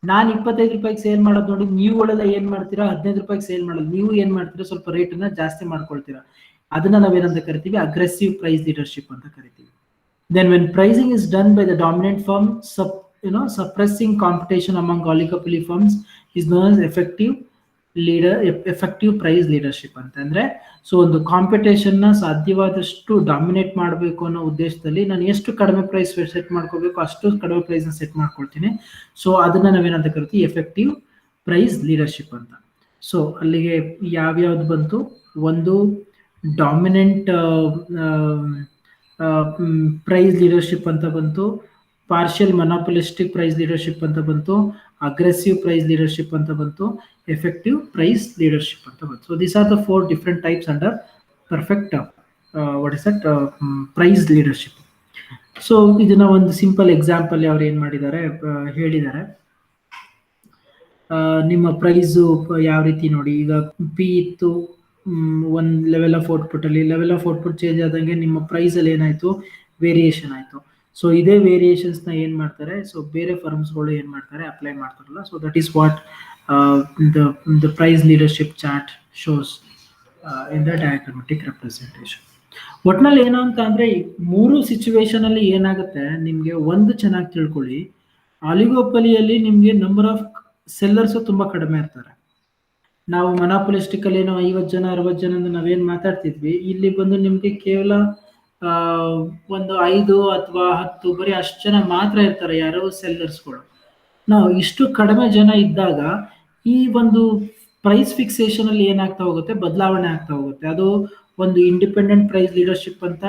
ನಾನು 25 ರೂಪಾಯಿಗೆ ಸೇಲ್ ಮಾಡೋದು ನೋಡಿ, ನೀವುಗಳೆಲ್ಲ ಏನ್ ಮಾಡ್ತೀರಾ, 15 ರೂಪಾಯಿಗೆ ಸೇಲ್ ಮಾಡೋದು. ನೀವು ಏನ್ ಮಾಡ್ತೀರಾ, ಸ್ವಲ್ಪ ರೇಟ್ ಅನ್ನ ಜಾಸ್ತಿ ಮಾಡ್ಕೊಳ್ತೀರಾ. ಅದನ್ನ ನಾವೇನಂತ ಕರಿತೀವಿ, ಅಗ್ರೆಸಿವ್ ಪ್ರೈಸ್ ಲೀಡರ್ಶಿಪ್ ಅಂತ ಕರಿತೀವಿ. Then when pricing is done by the dominant firm, suppressing competition among oligopoly firms is known as effective price leadership ಅಂತಂದ್ರೆ. ಸೊ ಒಂದು ಕಾಂಪಿಟೇಷನ್ ನ ಸಾಧ್ಯವಾದಷ್ಟು ಡಾಮಿನೇಟ್ ಮಾಡಬೇಕು ಅನ್ನೋ ಉದ್ದೇಶದಲ್ಲಿ ನಾನು ಎಷ್ಟು ಕಡಿಮೆ ಪ್ರೈಸ್ ಸೆಟ್ ಮಾಡ್ಕೋಬೇಕು ಅಷ್ಟು ಕಡಿಮೆ ಪ್ರೈಸ್ ನ ಸೆಟ್ ಮಾಡ್ಕೊಳ್ತೀನಿ. ಸೊ ಅದನ್ನ ನಾವೇನಂತ ಕರಿತೀವಿ, ಎಫೆಕ್ಟಿವ್ ಪ್ರೈಸ್ ಲೀಡರ್ಶಿಪ್ ಅಂತ. ಸೊ ಅಲ್ಲಿಗೆ ಯಾವ್ಯಾವ್ದು ಬಂತು, ಒಂದು ಡಾಮಿನೆಂಟ್ ಪ್ರೈಸ್ ಲೀಡರ್ಶಿಪ್ ಅಂತ ಬಂತು, ಪಾರ್ಷಿಯಲ್ ಮೊನೋಪೊಲಿಸ್ಟಿಕ್ ಪ್ರೈಸ್ ಲೀಡರ್ಶಿಪ್ ಅಂತ ಬಂತು, ಅಗ್ರೆಸಿವ್ ಪ್ರೈಸ್ ಲೀಡರ್ಶಿಪ್ ಅಂತ ಬಂತು, ಎಫೆಕ್ಟಿವ್ ಪ್ರೈಸ್ ಲೀಡರ್ಶಿಪ್ ಅಂತ ಬಂತು. So these are the 4 different types under perfect price leadership. So ಇದನ್ನ ಒಂದು ಸಿಂಪಲ್ ಎಕ್ಸಾಂಪಲ್ ಅವ್ರು ಏನ್ ಮಾಡಿದ್ದಾರೆ, ಹೇಳಿದ್ದಾರೆ. ನಿಮ್ಮ ಪ್ರೈಸು ಯಾವ ರೀತಿ ನೋಡಿ, ಈಗ ಪಿ ಇತ್ತು, ಒಂದು ಲೆವೆಲ್ ಆಫ್ ಔಟ್ಪುಟ್ ಅಲ್ಲಿ ಲೆವೆಲ್ ಆಫ್ ಔಟ್ಪುಟ್ ಚೇಂಜ್ ಆದಂಗೆ ನಿಮ್ಮ ಪ್ರೈಸ್ ಅಲ್ಲಿ ಏನಾಯ್ತು, ವೇರಿಯೇಷನ್ ಆಯ್ತು. ಸೊ ಇದೇ ವೇರಿಯೇಷನ್ಸ್ ನ ಏನ್ ಮಾಡ್ತಾರೆ, ಸೊ ಬೇರೆ ಫರ್ಮ್ಸ್ಗಳು ಏನ್ ಮಾಡ್ತಾರೆ, ಅಪ್ಲೈ ಮಾಡ್ತಾರಲ್ಲ. So that is what the price leadership chart shows in the diagrammatic representation. ಒಟ್ನಲ್ಲಿ ಏನು ಅಂತ ಅಂದ್ರೆ, 3 ಸಿಚುವೇಶನ್ ಅಲ್ಲಿ ಏನಾಗುತ್ತೆ ನಿಮ್ಗೆ, ಒಂದು ಚೆನ್ನಾಗಿ ತಿಳ್ಕೊಳ್ಳಿ, ಆಲಿಗೋಪಲಿಯಲ್ಲಿ ನಿಮ್ಗೆ ನಂಬರ್ ಆಫ್ ಸೆಲ್ಲರ್ಸ್ ತುಂಬಾ ಕಡಿಮೆ ಇರ್ತಾರೆ. ನಾವು ಮೊನೋಪೊಲಿಸ್ಟಿಕ್ ಅಲ್ಲಿ ಏನೋ 50 ಜನ 60 ಜನ ನಾವೇನ್ ಮಾತಾಡ್ತಿದ್ವಿ, ಇಲ್ಲಿ ಬಂದು ನಿಮ್ಗೆ ಕೇವಲ ಒಂದು 5 ಅಥವಾ 10 ಬರೀ ಅಷ್ಟು ಜನ ಮಾತ್ರ ಇರ್ತಾರೆ, ಯಾರೋ ಸೆಲ್ಲರ್ಸ್ಗಳು. ನಾವು ಇಷ್ಟು ಕಡಿಮೆ ಜನ ಇದ್ದಾಗ ಈ ಒಂದು ಪ್ರೈಸ್ ಫಿಕ್ಸೇಷನ್ ಅಲ್ಲಿ ಏನಾಗ್ತಾ ಹೋಗುತ್ತೆ, ಬದಲಾವಣೆ ಆಗ್ತಾ ಹೋಗುತ್ತೆ. ಅದು ಒಂದು ಇಂಡಿಪೆಂಡೆಂಟ್ ಪ್ರೈಸ್ ಲೀಡರ್ಶಿಪ್ ಅಂತ,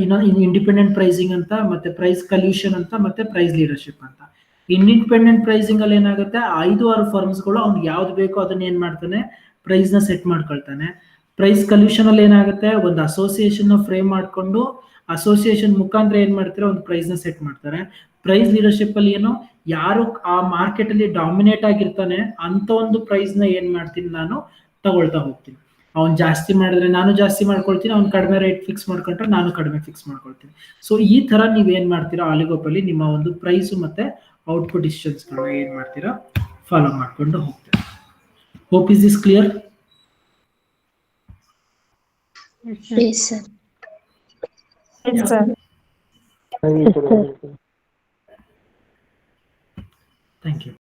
ಇನ್ನೊಂದು ಇಂಡಿಪೆಂಡೆಂಟ್ ಪ್ರೈಸಿಂಗ್ ಅಂತ, ಮತ್ತೆ ಪ್ರೈಸ್ ಕಲ್ಯೂಷನ್ ಅಂತ, ಮತ್ತೆ ಪ್ರೈಸ್ ಲೀಡರ್ಶಿಪ್ ಅಂತ. ಇಂಡಿಪೆಂಡೆಂಟ್ ಪ್ರೈಸಿಂಗ್ ಅಲ್ಲಿ ಏನಾಗುತ್ತೆ, 5-6 ಫರ್ಮ್ಸ್ಗಳು ಅವ್ನಿಗೆ ಯಾವ್ದು ಬೇಕೋ ಅದನ್ನ ಏನ್ ಮಾಡ್ತಾನೆ, ಪ್ರೈಸ್ ನ ಸೆಟ್ ಮಾಡ್ಕೊಳ್ತಾನೆ. ಪ್ರೈಸ್ ಕಲ್ಯೂಷನ್ ಅಲ್ಲಿ ಏನಾಗುತ್ತೆ, ಒಂದು ಅಸೋಸಿಯೇಷನ್ ಫ್ರೇಮ್ ಮಾಡ್ಕೊಂಡು ಅಸೋಸಿಯೇಷನ್ ಮುಖಾಂತರ ಏನ್ ಮಾಡ್ತಾರೆ, ಒಂದು ಪ್ರೈಸ್ ನ ಸೆಟ್ ಮಾಡ್ತಾರೆ. ಪ್ರೈಸ್ ಲೀಡರ್ಶಿಪ್ ಅಲ್ಲಿ ಏನು, ಯಾರು ಆ ಮಾರ್ಕೆಟ್ ಅಲ್ಲಿ ಡಾಮಿನೇಟ್ ಆಗಿರ್ತಾನೆ ಅಂತ ಒಂದು ಪ್ರೈಸ್ ನ ಏನ್ ಮಾಡ್ತೀನಿ, ನಾನು ತಗೊಳ್ತಾ ಹೋಗ್ತೀನಿ. ಅವ್ನು ಜಾಸ್ತಿ ಮಾಡಿದ್ರೆ ನಾನು ಜಾಸ್ತಿ ಮಾಡ್ಕೊಳ್ತೀನಿ, ಅವ್ನು ಕಡಿಮೆ ರೇಟ್ ಫಿಕ್ಸ್ ಮಾಡ್ಕೊಂಡ್ರೆ ನಾನು ಕಡಿಮೆ ಫಿಕ್ಸ್ ಮಾಡ್ಕೊಳ್ತೀನಿ. ಸೊ ಈ ತರ ನೀವೇನ್ ಮಾಡ್ತೀರಾ ಆಲಿಗೋಪಲ್ಲಿ ನಿಮ್ಮ ಒಂದು ಪ್ರೈಸ್ ಮತ್ತೆ ಔಟ್ಪುಟ್ ಡಿಸಿಷನ್ಸ್ಗಳನ್ನ ಏನ್ ಮಾಡ್ತೀರಾ ಫಾಲೋ ಮಾಡ್ಕೊಂಡು ಹೋಗ್ತೀರಾ. Hope is this clear? Yes, sir. Yes, sir. Thank you.